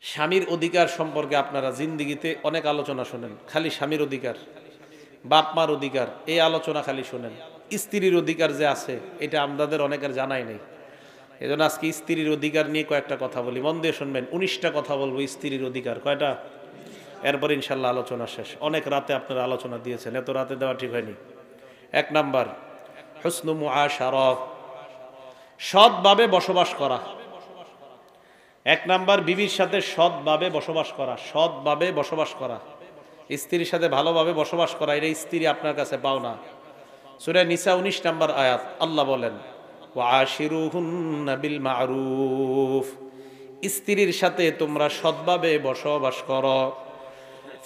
স্বামীর অধিকার সম্পর্কে আপনারা জিন্দিগিতে অনেক আলোচনা শোনেন, খালি স্বামীর অধিকার, বাপ মার অধিকার, এই আলোচনা খালি শোনেন। স্ত্রীর অধিকার যে আছে এটা আমাদের অনেকের জানাই নেই। এজন্য আজকে স্ত্রীর অধিকার নিয়ে কয়েকটা কথা বলি, মন দিয়ে শুনবেন। 19টা কথা বলবো স্ত্রীর অধিকার। কয়টা? এরপর ইনশাল্লাহ আলোচনা শেষ। অনেক রাতে আপনারা আলোচনা দিয়েছেন, এত রাতে দেওয়া ঠিক হয়নি। 1 নাম্বার, হুসনু মুআশারা, সৎভাবে বসবাস করা। 1 নাম্বার, বিবির সাথে সৎভাবে বসবাস করা। সৎভাবে বসবাস করা, স্ত্রীর সাথে ভালোভাবে বসবাস করা, এটা স্ত্রী আপনার কাছে পাও না। সূরা নিসা 19 নাম্বার আয়াত, আল্লাহ বলেন ওয়াশিরুহুন্না বিল মারুফ, স্ত্রীর সাথে তোমরা সৎভাবে বসবাস করো।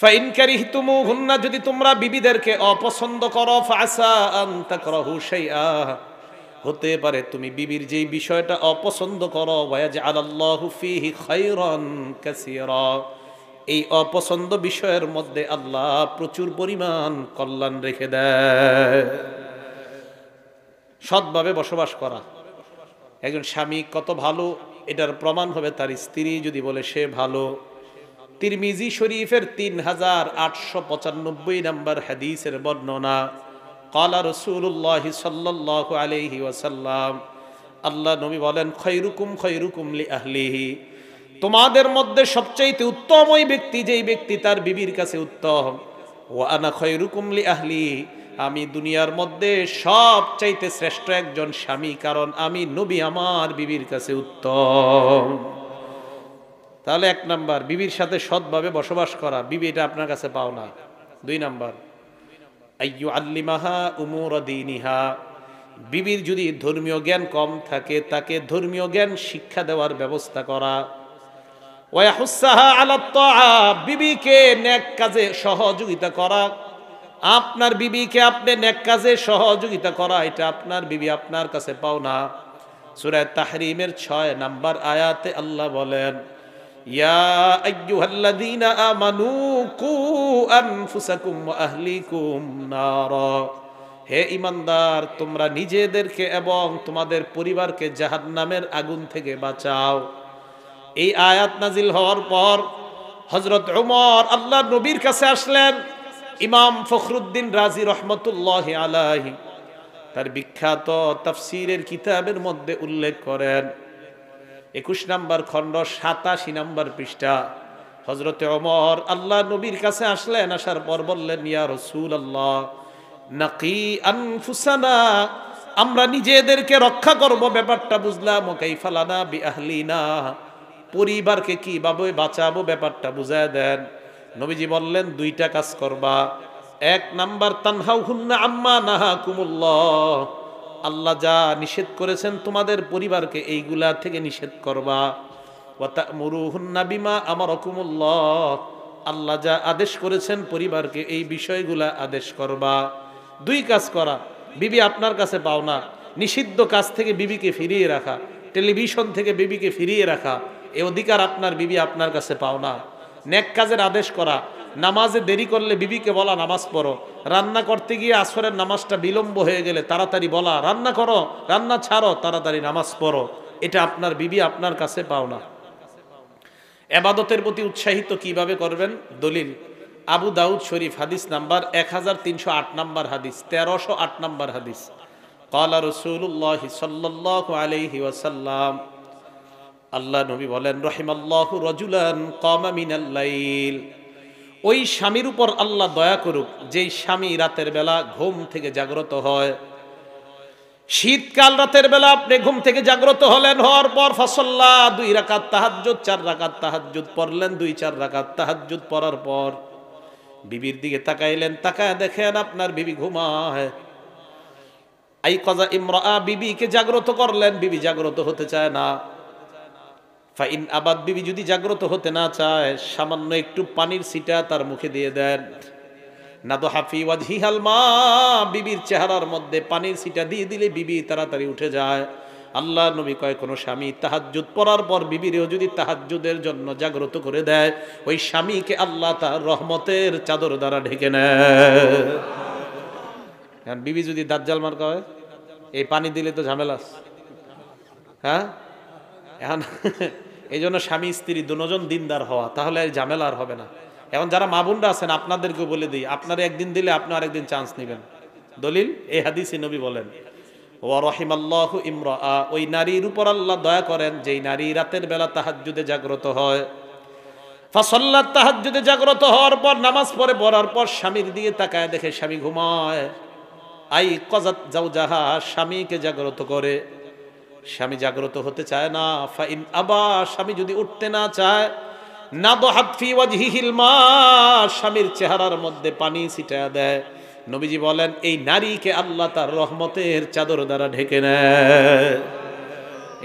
ফাইন কারিহতুমুহুন্না, যদি তোমরা বিবিদেরকে অপছন্দ করো, ফাসা আন তাকরাহু শাইআ, হতে পারে তুমি বিবির যেই বিষয়টা অপছন্দ করো, ওয়াজআলাল্লাহু ফীহি খায়রান কাসীরা, এই অপছন্দ বিষয়ের মধ্যে আল্লাহ প্রচুর পরিমাণ কল্যাণ রেখে দেয়। সৎভাবে বসবাস করা। একজন স্বামী কত ভালো এটার প্রমাণ হবে তার স্ত্রী যদি বলে সে ভালো। তিরমিজি শরীফের 3895 নম্বর হাদিসের বর্ণনা, ক্বালা রাসূলুল্লাহ সাল্লাল্লাহু আলাইহি ওয়াসাল্লাম, আল্লাহ নবী বলেন খায়রুকুম খায়রুকুম লি আহলিহি, তোমাদের মধ্যে সবচাইতে উত্তম ওই ব্যক্তি যেই ব্যক্তি তার বিবির কাছে উত্তম। ওয়া আনা খায়রুকুম লি আহলি, আমি দুনিয়ার মধ্যে সবচাইতে শ্রেষ্ঠ একজন স্বামী, কারণ আমি নবী আমার বিবির কাছে উত্তম। তাহলে 1 নাম্বার, বিবির সাথে সৎভাবে বসবাস করা, বিবি এটা আপনার কাছে পাও না। 2 নাম্বার, আইয়ু আল্লিমাহা উমুর দীনিহা, বিবির যদি ধর্মীয় জ্ঞান কম থাকে তাকে ধর্মীয় জ্ঞান শিক্ষা দেওয়ার ব্যবস্থা করা। ওয়াহুসাহা আলা তাআ, বিবিকে নেক কাজে সহযোগিতা করা। আপনার বিবিকে আপনি নেক কাজে সহযোগিতা করা, এটা আপনার বিবি আপনার কাছে পাও না। সূরা তাহরিমের 6 নাম্বার আয়াতে আল্লাহ বলেন ইয়া আইয়ুহাল্লাযীনা আমানু কু আনফুসাকুম ওয়া আহলিকুম নারা, হে ঈমানদার তোমরা নিজেদেরকে এবং তোমাদের পরিবারকে জাহান্নামের আগুন থেকে বাঁচাও। এই আয়াত নাজিল হওয়ার পর হযরত ওমর আল্লাহর নবীর কাছে আসলেন। ইমাম ফখরুদ্দিন রাজি রহমতুল্লাহি আলাইহি তার বিখ্যাত তাফসীরের কিতাবের মধ্যে উল্লেখ করেন, 21 নম্বর খণ্ড 87 নম্বর পৃষ্ঠা, হযরত ওমর আল্লাহ নবীর কাছে আসলেন। আসার পর বললেন ইয়া রাসূলুল্লাহ নাকি আনফুসানা, আমরা নিজেদেরকে রক্ষা করব ব্যাপারটা বুঝলাম, কাইফা লানা বিআহলিনা, পরিবারকে কিভাবে বাঁচাবো ব্যাপারটা বুঝায় দেন। নবীজি বললেন 2টা কাজ করবা। 1 নাম্বার, তানহাউহুন্না আম্মা নাহাকুমুল্লাহ, আল্লাহ যা নিষেধ করেছেন তোমাদের পরিবারকে এইগুলা থেকে নিষেধ করবা। ওয়া তা'মুরুহুন্না বিমা আমারাকুমুল্লাহ, আল্লাহ যা আদেশ করেছেন পরিবারকে এই বিষয়গুলা আদেশ করবা। 2 কাজ করা, বিবি আপনার কাছে পাও না। নিষিদ্ধ কাজ থেকে বিবিকে ফিরিয়ে রাখা, টেলিভিশন থেকে বিবিকে ফিরিয়ে রাখা, এই অধিকার আপনার বিবি আপনার কাছে পাও না। নেক কাজের আদেশ করা, নামাজে দেরি করলে বিবিকে বলা নামাজ পড়ো, রান্না করতে গিয়ে আসরের নামাজটা বিলম্ব হয়ে গেলে তাড়াতাড়ি বলা রান্না করো, রান্না ছাড়ো, তাড়াতাড়ি নামাজ পড়ো, এটা আপনার বিবি আপনার কাছে পাও না। ইবাদতের প্রতি উৎসাহিত কিভাবে করবেন? দলিল আবু দাউদ শরীফ হাদিস নাম্বার 1308 নাম্বার হাদিস, 1308 নাম্বার হাদিস, ক্বালা রাসূলুল্লাহ সাল্লাল্লাহু আলাইহি ওয়াসাল্লাম, আল্লাহ নবী বলেন রহিমাল্লাহু রাজুলান কামা মিনাল লাইল, ওই স্বামীর উপর আল্লাহ দয়া করুক যেই স্বামী রাতের বেলা ঘুম থেকে জাগ্রত হয়। শীতকাল রাতের বেলা আপনি ঘুম থেকে জাগ্রত হলেন, হওয়ার পর ফাসাল্লা 2 রাকাত তাহাজ্জুদ, 4 রাকাত তাহাজ্জুদ পড়লেন, 2-4 রাকাত তাহাজ্জুদ পড়ার পর বিবির দিকে তাকাইলেন, তাকায় দেখেন আপনার বিবি ঘুমায়। আইকাযা ইমরাআ, বিবিকে জাগ্রত করলেন, বিবি জাগ্রত হতে চায় না। ফাইন আবাদ, বিবি যদি জাগ্রত হতে না চায় সামান্য একটু পানির ছিটা তার মুখে দিয়ে দেন। নাদহাফি ওয়াজহিহাল মা, বিবির চেহারার মধ্যে পানির ছিটা দিয়ে দিলে বিবি তাড়াতাড়ি উঠে যায়। আল্লাহ নবী কয় কোন স্বামী তাহাজ্জুদ পড়ার পর বিবিরেও যদি তাহাজ্জুদের জন্য জাগ্রত করে দেয়, ওই স্বামীকে আল্লাহ তার রহমতের চাদর দ্বারা ঢেকে নেয়। কারণ বিবি যদি দাজ্জাল মার্কা হয়, এই পানি দিলে তো ঝামেলা। হ্যাঁ, এখন এই জন্য স্বামী স্ত্রী দুজন দিনদার হওয়া, তাহলে আর ঝামেলা আর হবে না। এখন যারা মা বোনরা আছেন আপনাদেরকে বলে দিই, আপনারা একদিন দিলে আপনি আরেকদিন চান্স নেবেন। দলিল এই হাদিসে নবী বলেন ওয়া রাহিমাল্লাহু ইমরাআ, ওই নারীর উপর আল্লাহ দয়া করেন যেই নারী রাতের বেলা তাহাজ্জুদে জাগ্রত হয়। ফাসাল্লাত, তাহাজ্জুদে জাগ্রত হওয়ার পর নামাজ পড়ার পর স্বামীর দিকে তাকায় দেখে স্বামী ঘুমায়। আই কজাত জাওজাহা, স্বামীকে জাগ্রত করে। স্বামী জাগ্রত হতে চায় না। ফাইন আবা, স্বামী যদি উঠতে না চায়, নাদহাত ফি ওয়াজহিহিল মা, স্বামীর চেহারার মধ্যে পানি ছিটায় দেয়। নবীজি বলেন এই নারীকে আল্লাহ তার রহমতের চাদর দ্বারা ঢেকে নেয়।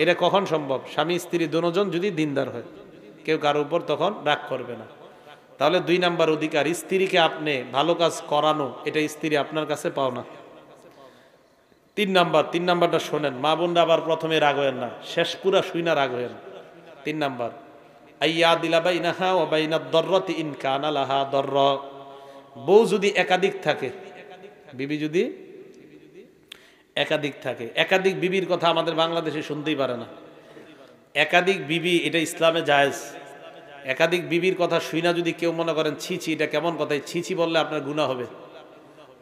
এটা কখন সম্ভব? স্বামী স্ত্রী দুজন যদি দিনদার হয়, কেউ কারো উপর তখন রাগ করবে না। তাহলে 2 নাম্বার অধিকার, স্ত্রীকে আপনি ভালো কাজ করানো, এটা স্ত্রী আপনার কাছে পাও না। 3 নাম্বারটা শোনেন, মা বোনরা আবার প্রথমে রাগ হয়েন না, শেষ পুরা শুইনা রাগ হয়েন। 3 নাম্বার, আইয়া দিলা বাইনাহা ওয়া বাইনাদ দররাতি ইন কানা লাহা দরর। বউ যদি একাধিক থাকে, বিবি যদি একাধিক থাকে, একাধিক বিবির কথা আমাদের বাংলাদেশে শুনতেই পারে না। একাধিক বিবি এটা ইসলামে জায়েজ। একাধিক বিবির কথা শুইনা যদি কেউ মনে করেন ছিছি এটা কেমন কথা, ছিছি বললে আপনার গুনাহ হবে।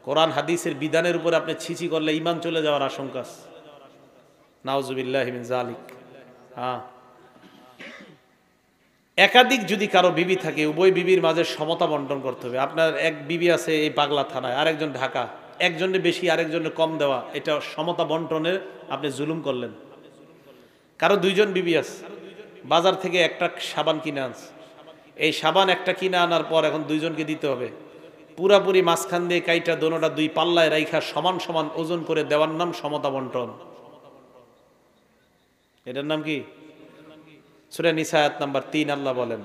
কোরআন হাদিসের বিধানের উপরে আপনি ছিছি করলে ঈমান চলে যাওয়ার আশঙ্কা। নাউজুবিল্লাহি মিন যালিক। হ্যাঁ, একাধিক যদি কারো বিবি থাকে, উভয় বিবির মাঝে সমতা বন্টন করতে হবে। আপনার এক বিবি আছে এই পাগলা থানায়, আরেকজন ঢাকা, একজনের বেশি আরেকজনের কম দেওয়া, এটা সমতা বন্টনের আপনি জুলুম করলেন। কারো 2 জন বিবি আছে, বাজার থেকে একটা সাবান কিনে আনছে, এই সাবান একটা কিনে আনার পর এখন 2 জনকে দিতে হবে। পুরাপুরি মাঝখান দিয়ে কাইটা দোনোটা 2 পাল্লায় রাইখা সমান সমান ওজন করে দেওয়ার নাম সমতা বন্টন। এটার নাম কি? সূরা নিসা আয়াত নাম্বার 3 আল্লাহ বলেন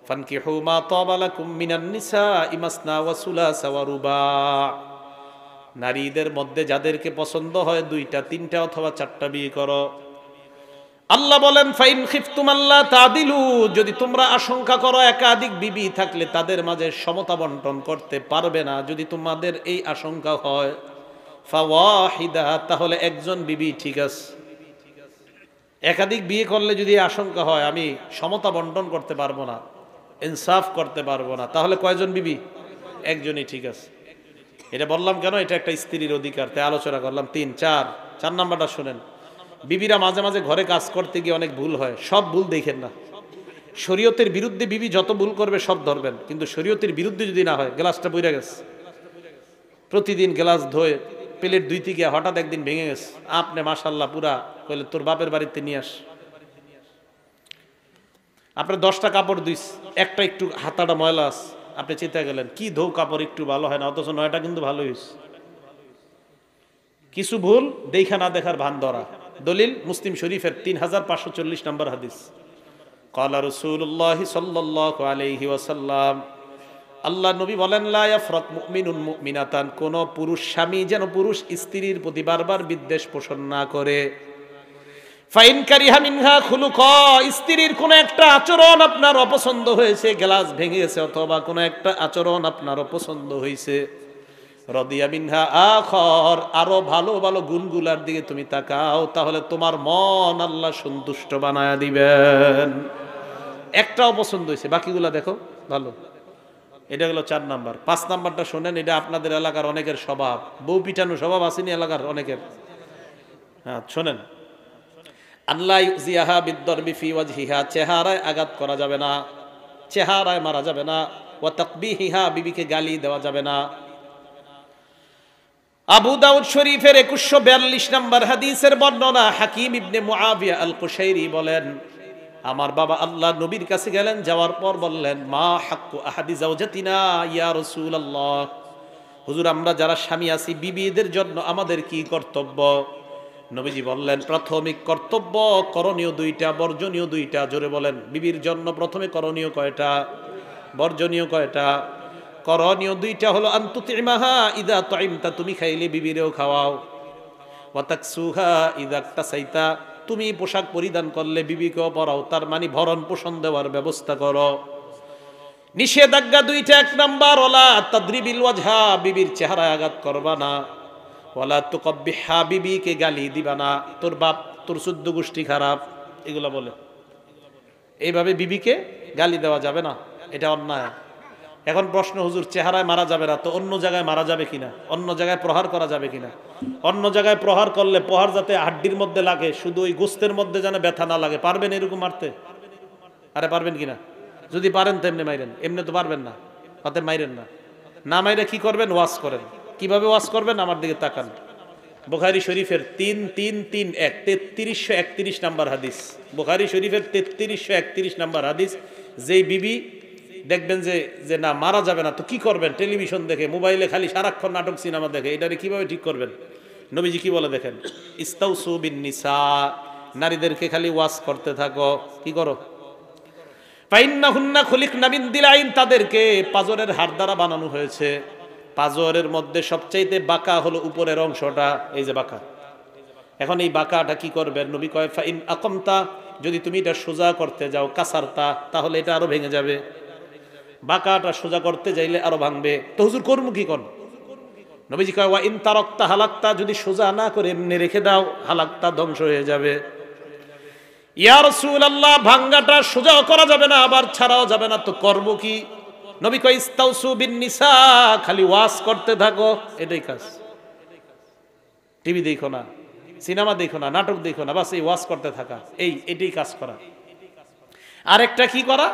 ফানকিহু মা তাবা লাকুম মিনান নিসাই মাসনা ওয়া সুলাসা ওয়া রুবা। নারীদের মধ্যে যাদেরকে পছন্দ হয় 2টা 3টা অথবা 4টা বিয়ে করো। আল্লাহ বলেন ফাইন খিফতুম আল্লাহ তাদিলু, যদি তোমরা আশঙ্কা করো একাধিক বিবি থাকলে তাদের মাঝে সমতা বন্টন করতে পারবে না, যদি তোমাদের এই আশঙ্কা হয়, ফাওয়াহিদা, তাহলে একজন বিবি ঠিক আছে। একাধিক বিয়ে করলে যদি আশঙ্কা হয় আমি সমতা বন্টন করতে পারবো না, ইনসাফ করতে পারবো না, তাহলে কয়জন বিবি? একজনই ঠিক আছে। এটা বললাম কেন? এটা একটা স্ত্রীর অধিকার, তাই আলোচনা করলাম। 3, 4 নাম্বারটা শুনেন। বিবিরা মাঝে মাঝে ঘরে কাজ করতে গিয়ে অনেক ভুল হয়, সব ভুল দেখেন না। শরীয়তের বিরুদ্ধে বিবি যত ভুল করবে সব ধরবেন, কিন্তু শরীয়তের বিরুদ্ধে যদি না হয়, গ্লাসটা পইরা গেছে, প্রতিদিন গ্লাস ধোয়ে প্লেট ধুইতে গিয়ে হঠাৎ একদিন ভেঙে গেছে, আপনি মাশাআল্লাহ পুরা কইলে তোর বাপের বাড়িতে নিয়ে আস। আপনি 10টা কাপড় ধুইস, একটা একটু হাতাটা ময়লা আছে, আপনি চিন্তা গেলেন কি ধৌ কাপড় একটু ভালো হয় না, অথচ 9টা কিন্তু ভালো হয়েছে। কিছু ভুল দেখা না দেখার ভান ধরা। দলিল মুসলিম শরীফের 3540 নম্বর হাদিস। ক্বালা রাসূলুল্লাহ সাল্লাল্লাহু আলাইহি ওয়াসাল্লাম, আল্লাহ নবী বলেন লা ইয়াফরাক মুমিনুন মুমিনাতান, কোন পুরুষ স্বামী যেন পুরুষ স্ত্রীর প্রতি বারবার বিদ্বেষ পোষণ না করে। ফাইন কারিহা মিনহা খুলুকা, স্ত্রীর কোন একটা আচরণ আপনার অপছন্দ হয়েছে, গ্লাস ভেঙে গেছে অথবা কোন একটা আচরণ আপনার অপছন্দ হয়েছে, রদিয়া মিনহা আখর, আরো ভালো ভালো গুণগুলার দিকে তুমি তাকাও, তাহলে তোমার মন আল্লাহ সন্তুষ্ট বানায়া দিবেন। একটা অপছন্দ হয়েছে, বাকিগুলা দেখো ভালো। এটা হলো 4 নাম্বার। 5 নাম্বারটা শোনেন, এটা আপনাদের এলাকার অনেকের স্বভাব, বউ পিটানো স্বভাব আসেনি এলাকার অনেকের। হ্যাঁ শোনেন, আল্লাহ ইউজিয়াহা বিদ্দরবি ফি ওয়াজহিহা, চেহারায় আঘাত করা যাবে না, চেহারায় মারা যাবে না। ওয়া তাকবিহিহা, বিবিকে গালি দেওয়া যাবে না। আবু দাউদ শরীফের 2142 নম্বর হাদিসের বর্ণনা, হাকিম ইবনে মুআবিয়া আল কুশাইরি বলেন, আমার বাবা আল্লাহ নবীর কাছে গেলেন, যাওয়ার পর বললেন মা হাক্কু আহাদি জাওজাতিনা ইয়া রাসূলুল্লাহ, হুজুর আমরা যারা স্বামী আছি বিবিদের জন্য আমাদের কি কর্তব্য? নবীজি বললেন প্রাথমিক কর্তব্য করণীয় 2টা, বর্জনীয় 2টা। জোরে বলেন, বিবির জন্য প্রথমে করণীয় কয়টা, বর্জনীয় কয়টা? করণীয় 2টা হলো আনতুতিমাহা ইদা তাইমতা, তুমি খাইলে বিবিরেও খাওয়াও। ওয়া তাকসুহা ইদা তাসাইতা, তুমি পোশাক পরিধান করলে বিবিকেও পরাও, তার মানে ভরণ পোষণ দেওয়ার ব্যবস্থা করো। নিষেধাজ্ঞা 2টা। 1 নাম্বার ওয়ালা তাদরিবিল ওয়াজহা, বিবির চেহারায় আঘাত করবা না। ওয়ালা তুকব্বিহা, বিবিকে গালি দিবা না, তোর বাপ তোর 14 গোষ্ঠী খারাপ, এগুলা বলে। এইভাবে বিবিকে গালি দেওয়া যাবে না, এটা অন্যায়। এখন প্রশ্ন, হুজুর চেহারায় মারা যাবে না তো অন্য জায়গায় মারা যাবে কিনা, অন্য জায়গায় প্রহার করা যাবে কিনা? অন্য জায়গায় প্রহার করলে প্রহার যাতে হাড্ডির মধ্যে লাগে, শুধু ওই গোস্তের মধ্যে যেন ব্যথা না লাগে, পারবেন এরকম মারতে? আরে পারবেন কিনা? যদি পারেন তো এমনি মাইরেন, এমনি তো পারবেন না, অতএব মাইরেন না। না মাইরে কি করবেন? ওয়াজ করেন। কিভাবে ওয়াজ করবেন? আমার দিকে তাকান। বুখারী শরীফের 3331 3331 নাম্বার হাদিস, বুখারী শরীফের 3331 নাম্বার হাদিস। যেই বিবি দেখবেন যে না মারা যাবে না তো কি করবেন? টেলিভিশন দেখে, মোবাইলে খালি সারাক্ষণ নাটক সিনেমা দেখে, এটারে কিভাবে ঠিক করবেন? নবীজি কি বলে দেখেন, ইস্তাউসু বিন নিসা, নারীদেরকে খালি ওয়াজ করতে থাকো। কি করো? ফাইন্নাহুন্না খুলিকনা মিন দিলাইন, তাদেরকে পাজরের হাড় দ্বারা বানানো হয়েছে। পাজরের মধ্যে সবচাইতে বাঁকা হলো উপরের অংশটা, এই যে বাঁকা। এখন এই বাঁকাটা কি করবেন? নবী কয় ফাইন আকমতা, যদি তুমি এটা সোজা করতে যাও, কাসারতা, তাহলে এটা আরো ভেঙে যাবে। বাঁকাটা সোজা করতে যাইলে আরো ভাঙবে। তো হুজুর করবো কি কোন? নবীজি কয় ওয়া ইন তারাকতা হালাকতা, যদি সোজা না করে এমনি রেখে দাও, হালাকতা ধ্বংস হয়ে যাবে। ইয়া রাসূলুল্লাহ, ভাঙ্গাটা সোজাও করা যাবে না আবার ছাড়াও যাবে না, তো করব কি? নবী কয় ইস্তাউসু বিন নিসা, খালি ওয়াজ করতে থাকো, এটাই কাজ। টিভি দেখো না, সিনেমা দেখো না, নাটক দেখো না, বাস এই ওয়াজ করতে থাকা, এটাই কাজ করা। আরেকটা কি করা?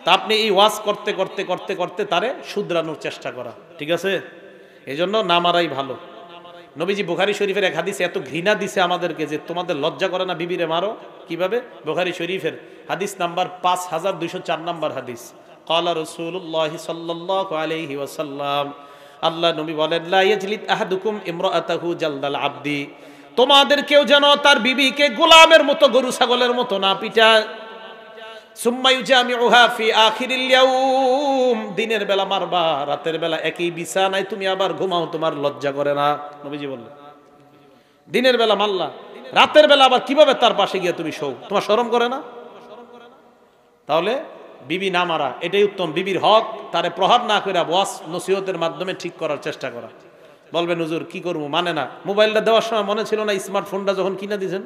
তা আপনি এই ওয়াজ করতে করতে করতে করতে তারে শুধরানোর চেষ্টা করা, ঠিক আছে? এই জন্য না মারাই ভালো। নবীজি বুখারী শরীফের এক হাদিসে এত ঘৃণা দিছে আমাদেরকে যে তোমাদের লজ্জা করে না বিবিরে মারো। কিভাবে? বুখারী শরীফের হাদিস নাম্বার 5204 নাম্বার হাদিস। ক্বালা রাসূলুল্লাহি সাল্লাল্লাহু আলাইহি ওয়াসাল্লাম, আল্লাহ নবী বলেন, লা ইয়াজলিদ আহাদুকুম ইমরাআতাহু জালদাল আবদি, তোমাদের কেউ যেন তার বিবিকে গোলামের মতো, গরু ছাগলের মতো না পিটায়। সুম্মা ইউজামিউহা ফি আখিরিল ইয়াউম, দিনের বেলা মারবা, রাতের বেলা একই বিছানায় তুমি আবার ঘুমাও, তোমার লজ্জা করে না? নবীজি বললেন দিনের বেলা মারলা, রাতের বেলা আবার কিভাবে তার পাশে গিয়ে তুমি শোও, তোমার শরম করে না? তাহলে বিবি না মারা এটাই উত্তম। বিবির হক, তারে প্রহার না করে ওয়াজ নসিহতের মাধ্যমে ঠিক করার চেষ্টা করা। বলবেন হুজুর কি করবো, মানে না। মোবাইলটা দেওয়ার সময় মনে ছিল না, স্মার্টফোনটা যখন কিনে দিয়েছেন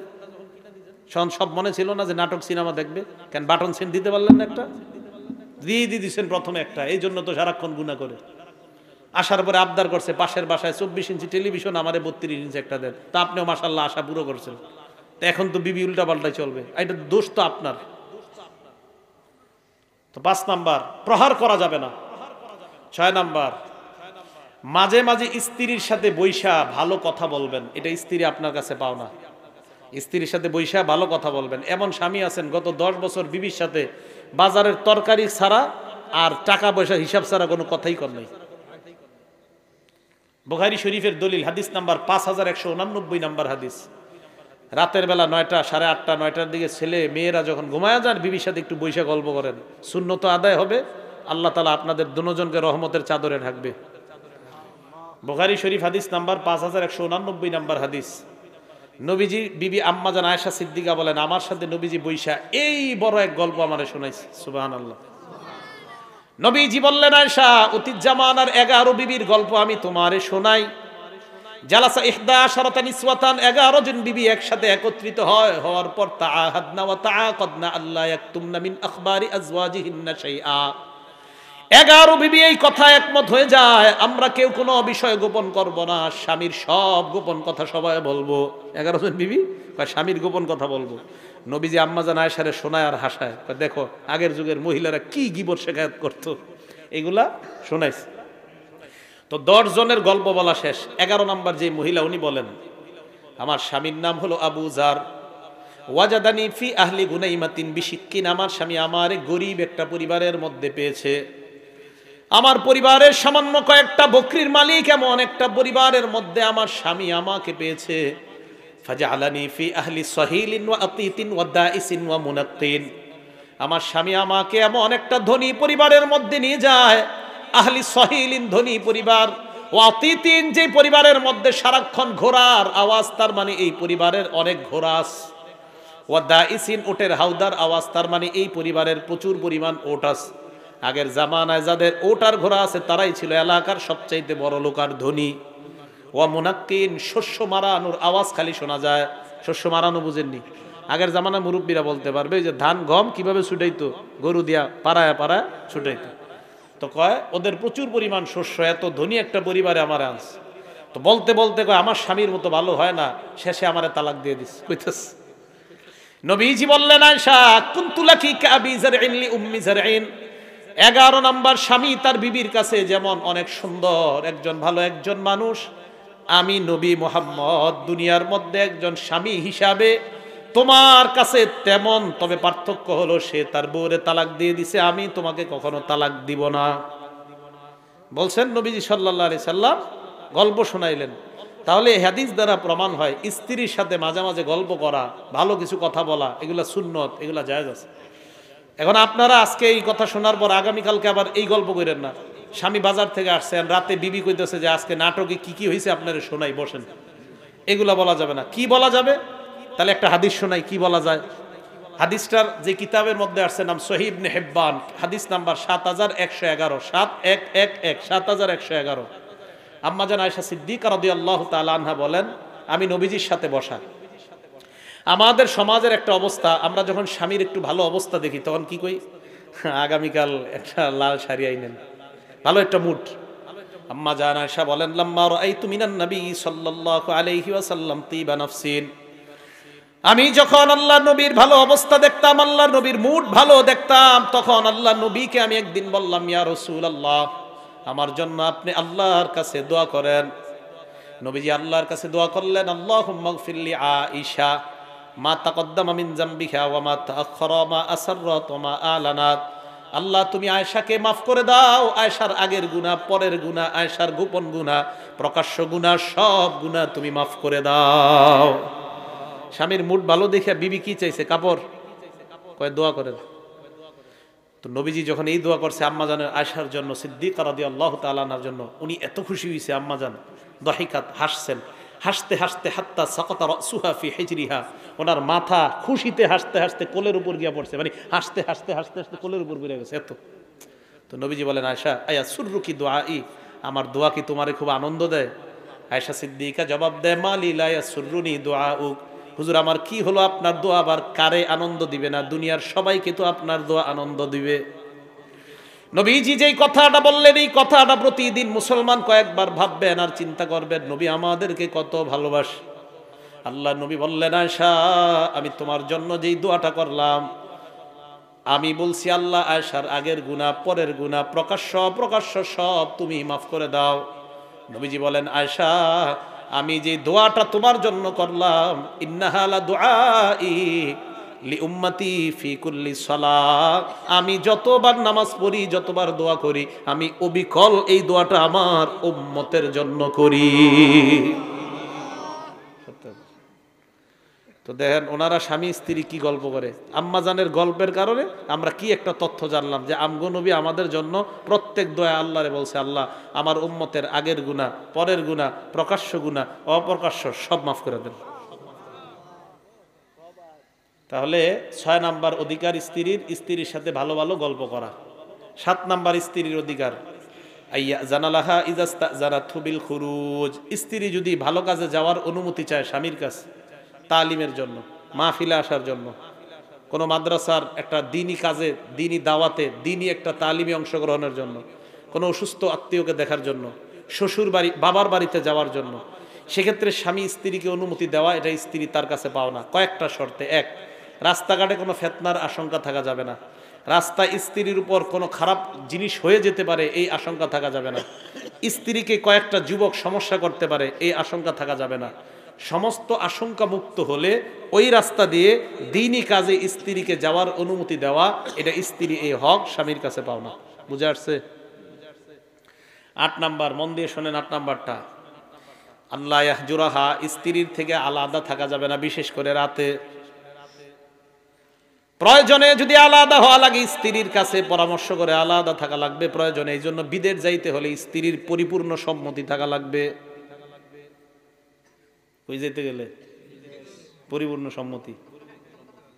সব মনে ছিল না যে নাটক সিনেমা দেখবে? কেন বাটন সিন দিতে পারলেন না? একটা দিয়ে দিয়েছেন প্রথমে একটা, এই জন্য তো সারাক্ষণ গুণা করে। আসার পরে আবদার করছে পাশের বাসায় 24 ইঞ্চি টেলিভিশন, আমারে 32 ইঞ্চি একটা দেন। তা আপনিও মাশাআল্লাহ আশা পুরো করছেন। তো এখন তো বিবি উল্টা পাল্টাই চলবে, এটা দোষ তো আপনার। তো 5 নাম্বার, প্রহার করা যাবে না। 6 নাম্বার, মাঝে মাঝে স্ত্রীর সাথে বৈশা ভালো কথা বলবেন। এটা স্ত্রী আপনার কাছে পাও না, স্ত্রীর সাথে বৈশা ভালো কথা বলবেন। এমন স্বামী আছেন গত 10 বছর বিবির সাথে বাজারের তরকারি ছাড়া আর টাকা পয়সা হিসাব ছাড়া কোনো কথাই কর নাই। বুখারী শরীফের দলিল, হাদিস নাম্বার 5189 নাম্বার হাদিস। রাতের বেলা 9টা, 8:30, 9টার দিকে ছেলে মেয়েরা যখন ঘুমায় যান, বিবির সাথে একটু বৈশা গল্প করেন, সুন্নত আদায় হবে, আল্লাহ তাআলা আপনাদের দুজনকে রহমতের চাদরে ঢাকবে। বুখারী শরীফ হাদিস নাম্বার 5189 নাম্বার হাদিস। নবীজি বিবি আম্মা জান আয়েশা সিদ্দিকা বলেন, আমার সাথে নবীজি বৈশা এই বড় এক গল্প আমারে শোনাইছে। সুবহানাল্লাহ। নবীজি বললেন, আয়েশা, অতীত জামানার 11 বিবির গল্প আমি তোমারে শোনাই। জালাসা 11 নিসওয়াতান, 11 জন বিবি একসাথে একত্রিত হওয়ার পর তাআহাদনা ওয়া তাআকাদনা আল্লাহ ইয়াকতুমনা মিন আখবারি আজওয়াজিহিন্না শাইআ। 11 বিবি এই কথা একমত হয়ে যায়, আমরা কেউ কোনো বিষয় গোপন করব না, স্বামীর সব গোপন কথা সবাই বলবো। 11 জন বিবি স্বামীর গোপন কথা বলবো। নবীজি আম্মা জান আয়েশারে শোনায় আর হাসায়, দেখো আগের যুগের মহিলারা কি গীবত শেখায়ত করতো, এগুলা শোনাইছে। তো 10 জনের গল্প বলা শেষ। 11 নাম্বার যে মহিলা, উনি বলেন, আমার স্বামীর নাম হলো আবু জার, ওয়াজাদানি ফি আহলি গুনাইমাতিন বিশিক্কিন, আমার স্বামী আমারে গরিব একটা পরিবারের মধ্যে পেয়েছে। আমার পরিবারের সামান্য কয়েকটা বকরির মালিক এমন একটা পরিবারের মধ্যে আমার স্বামী আমাকে পেয়েছে। ফাজআলানি ফি আহলি সহিলিন ওয়া আতিতিন ওয়া দাইসিন ওয়া মুনাক্কিন, আমার স্বামী আমাকে এমন একটা ধনী পরিবারের মধ্যে নিয়ে যায়। আহলি সহিলিন ধনী পরিবার, ও আতিতিন যে পরিবারের মধ্যে সারাক্ষণ ঘোড়ার আওয়াজ, তার মানে এই পরিবারের অনেক ঘোড়া আছে। ওয়া দাইসিন ওটের হাউদার আওয়াজ, তার মানে এই পরিবারের প্রচুর পরিমাণ ওট আছে। আগের জামানায় যাদের ওট আর ঘোড়া আছে তারাই ছিল এলাকার সবচাইতে বড় লোক আর ধনী। ওয়া মুনাক্কিন, শস্য মারানোর আওয়াজ খালি শোনা যায়। শস্য মারানো বুঝেননি? আগের জামানা মুরব্বীরা বলতে পারবে যে ধান গম কিভাবে ছুটাইতো, গরু দিয়া পাড়ায় পাড়ায় ছুটাইতো। তো কয় ওদের প্রচুর পরিমাণ শস্য, এত ধনী একটা পরিবারে আমার আনস। তো বলতে বলতে কয় আমার স্বামীর মতো ভালো হয় না, শেষে আমারে তালাক দিয়ে দিস কইতেস। নবীজি বললেন আয়েশা কুনতু লাকি কাবি জারইন লি উম্মি জারইন, 11 নাম্বার স্বামী তার বিবির কাছে যেমন অনেক সুন্দর একজন ভালো একজন মানুষ, আমি নবী মুহাম্মদ দুনিয়ার মধ্যে একজন স্বামী হিসাবে তোমার কাছে তেমন, তবে পার্থক্য হলো সে তার বউরে তালাক দিয়ে দিছে, আমি তোমাকে কখনো তালাক দিব না। বলছেন নবীজি সাল্লাল্লাহু আলাইহি সাল্লাম, গল্প শোনাইলেন। তাহলে এই হাদিস দ্বারা প্রমাণ হয় স্ত্রীর সাথে মাঝে মাঝে গল্প করা, ভালো কিছু কথা বলা, এগুলা সুন্নত, এগুলা জায়েজ আছে। এখন আপনারা আজকে এই কথা শোনার পর আগামীকালকে আবার এই গল্প করেন না। স্বামী বাজার থেকে আসছেন, রাতে বিবি কইতেছে যে আজকে নাটকে কি কি হয়েছে আপনারা শোনাই, বসেন। এগুলা বলা যাবে না। কি বলা যাবে? তাহলে একটা হাদিস শোনাই, কি বলা যায়। হাদিসটার যে কিতাবের মধ্যে আসছে নাম সহিহ ইবনে হিব্বান, হাদিস নাম্বার 7111, 7111, 7111। আম্মা জান আয়েশা সিদ্দিকা রাদিয়াল্লাহু তাআলা আনহা বলেন, আমি নবীজির সাথে বসা। আমাদের সমাজের একটা অবস্থা, আমরা যখন স্বামীর একটু ভালো অবস্থা দেখি তখন কি কই, আগামীকাল একটা লাল শাড়ি আইনেন, ভালো একটা মুড। আম্মা জান আয়েশা বলেন, লাম্মা রাআইতু মিনান নবী সাল্লাল্লাহু আলাইহি ওয়াসাল্লাম তিবা নাফসিন, আমি যখন আল্লাহ নবীর ভালো অবস্থা দেখতাম, আল্লাহ নবীর মুড ভালো দেখতাম, তখন আল্লাহ নবীকে আমি একদিন বললাম, ইয়া রাসূলুল্লাহ, আমার জন্য আপনি আল্লাহর কাছে দোয়া করেন। নবীজি আল্লাহর কাছে দোয়া করলেন, আল্লাহুম্মা গফিরলি আয়েশা মা তাকদ্দামা মিন যামবিহা ওয়া মা তাআখারা মা আসররাত ওয়া মা আলানাত। আল্লাহ তুমি আয়েশাকে মাফ করে দাও, আয়েশার আগের গুনাহ, পরের গুনাহ, আয়েশার গোপন গুনাহ, প্রকাশ্য গুনাহ, সব গুনাহ তুমি মাফ করে দাও। স্বামীর মুড ভালো দেখে বিবি কি চাইছে? কাপড়। কয় দোয়া করেন। তো নবীজি যখন এই দোয়া করছে আম্মাজানের আয়েশার জন্য, সিদ্দিকা রাদিয়াল্লাহু তাআলা আনহার জন্য, উনি এত খুশি হইছে, আম্মাজান দাহিকাত, হাসছেন, হাসতে হাসতে হাত্তা সাকাতা রাসুহা ফি হিজরিহা, ওনার মাথা খুশিতে হাসতে হাসতে কোলের উপর গিয়া পড়ছে, মানে হাসতে হাসতে হাসতে হাসতে কোলের উপর পড়ে গেছে এত। তো নবীজি বলেন, আয়েশা আয়া সুররুকি দুআই, আমার দোয়া কি তোমারে খুব আনন্দ দেয়? আয়েশা সিদ্দিকা জবাব দেয়, মালি লা ইয়াসুররুনি দুআউক, হুজুর আমার কি হলো, আপনার দোয়া আবার কারে আনন্দ দিবে না? দুনিয়ার সবাইকে তো আপনার দোয়া আনন্দ দিবে। নবীজি যেই কথাটা বললেন, এই কথাটা প্রতিদিন মুসলমান কয়েকবার ভাববেন আর চিন্তা করবেন, নবী আমাদেরকে কত ভালোবাসে। আল্লাহ নবী বললেন, আয়েশা আমি তোমার জন্য যেই দোয়াটা করলাম, আমি বলছি আল্লাহ আয়েশার আগের গুনাহ, পরের গুনাহ, প্রকাশ্য অপ্রকাশ্য সব তুমি মাফ করে দাও। নবীজি বলেন, আয়েশা আমি যে দোয়াটা তোমার জন্য করলাম, ইন্নাহা লা দুআই লি উম্মতি ফি কুল্লি সালাহ, আমি যতবার নামাজ পড়ি, যতবার দোয়া করি, আমি অবিকল এই দোয়াটা আমার উম্মতের জন্য করি। তো দেখেন ওনারা স্বামী স্ত্রী কি গল্প করে। আম্মাজানের গল্পের কারণে আমরা কি একটা তথ্য জানলাম, যে আমগো নবী আমাদের জন্য প্রত্যেক দোয়া আল্লাহরে বলছে, আল্লাহ আমার উম্মতের আগের গুনাহ, পরের গুনাহ, প্রকাশ্য গুনাহ, অপ্রকাশ্য সব মাফ করে দেন। তাহলে 6 নাম্বার অধিকার স্ত্রীর, স্ত্রীর সাথে ভালো ভালো গল্প করা। 7 নাম্বার স্ত্রীর অধিকার, আইয়া জানালাহা ইজাস্তাজারাতহু বিল খুরুজ, স্ত্রী যদি ভালো কাজে যাওয়ার অনুমতি চায় স্বামীর কাছে, তালিমের জন্য, মাহফিলে আসার জন্য, কোনো মাদ্রাসার একটা দিনী কাজে, দিনী দাওয়াতে, দিনী একটা তালিমে অংশগ্রহণের জন্য, কোনো অসুস্থ আত্মীয়কে দেখার জন্য, শ্বশুর বাড়ি, বাবার বাড়িতে যাওয়ার জন্য, সেক্ষেত্রে স্বামী স্ত্রীকে অনুমতি দেওয়া, এটা স্ত্রী তার কাছে পাও না কয়েকটা শর্তে। 1, রাস্তাঘাটে কোনো ফিতনার আশঙ্কা থাকা যাবে না। রাস্তায় স্ত্রীর উপর কোনো খারাপ জিনিস হয়ে যেতে পারে, এই আশঙ্কা থাকা যাবে না। স্ত্রীকে কয়েকটা যুবক সমস্যা করতে পারে, এই আশঙ্কা থাকা যাবে না। সমস্ত আশঙ্কা মুক্ত হলে ওই রাস্তা দিয়ে দ্বীনি কাজে স্ত্রীকে যাওয়ার অনুমতি দেওয়া, এটা স্ত্রী এই হক স্বামীর কাছে পাও না। বুঝে আসছে? 8 নাম্বার, মন দিয়ে শোনেন 8 নাম্বারটা, আল্লাহ ইয়াহজুরাহা, স্ত্রীর থেকে আলাদা থাকা যাবে না, বিশেষ করে রাতে। প্রয়োজনে যদি আলাদা হওয়া লাগে, স্ত্রীর কাছে পরামর্শ করে আলাদা থাকা লাগবে প্রয়োজনে। এই জন্য বিদেশ যাইতে হলে স্ত্রীর পরিপূর্ণ সম্মতি থাকা লাগবে। কই যেতে গেলে পরিপূর্ণ সম্মতি,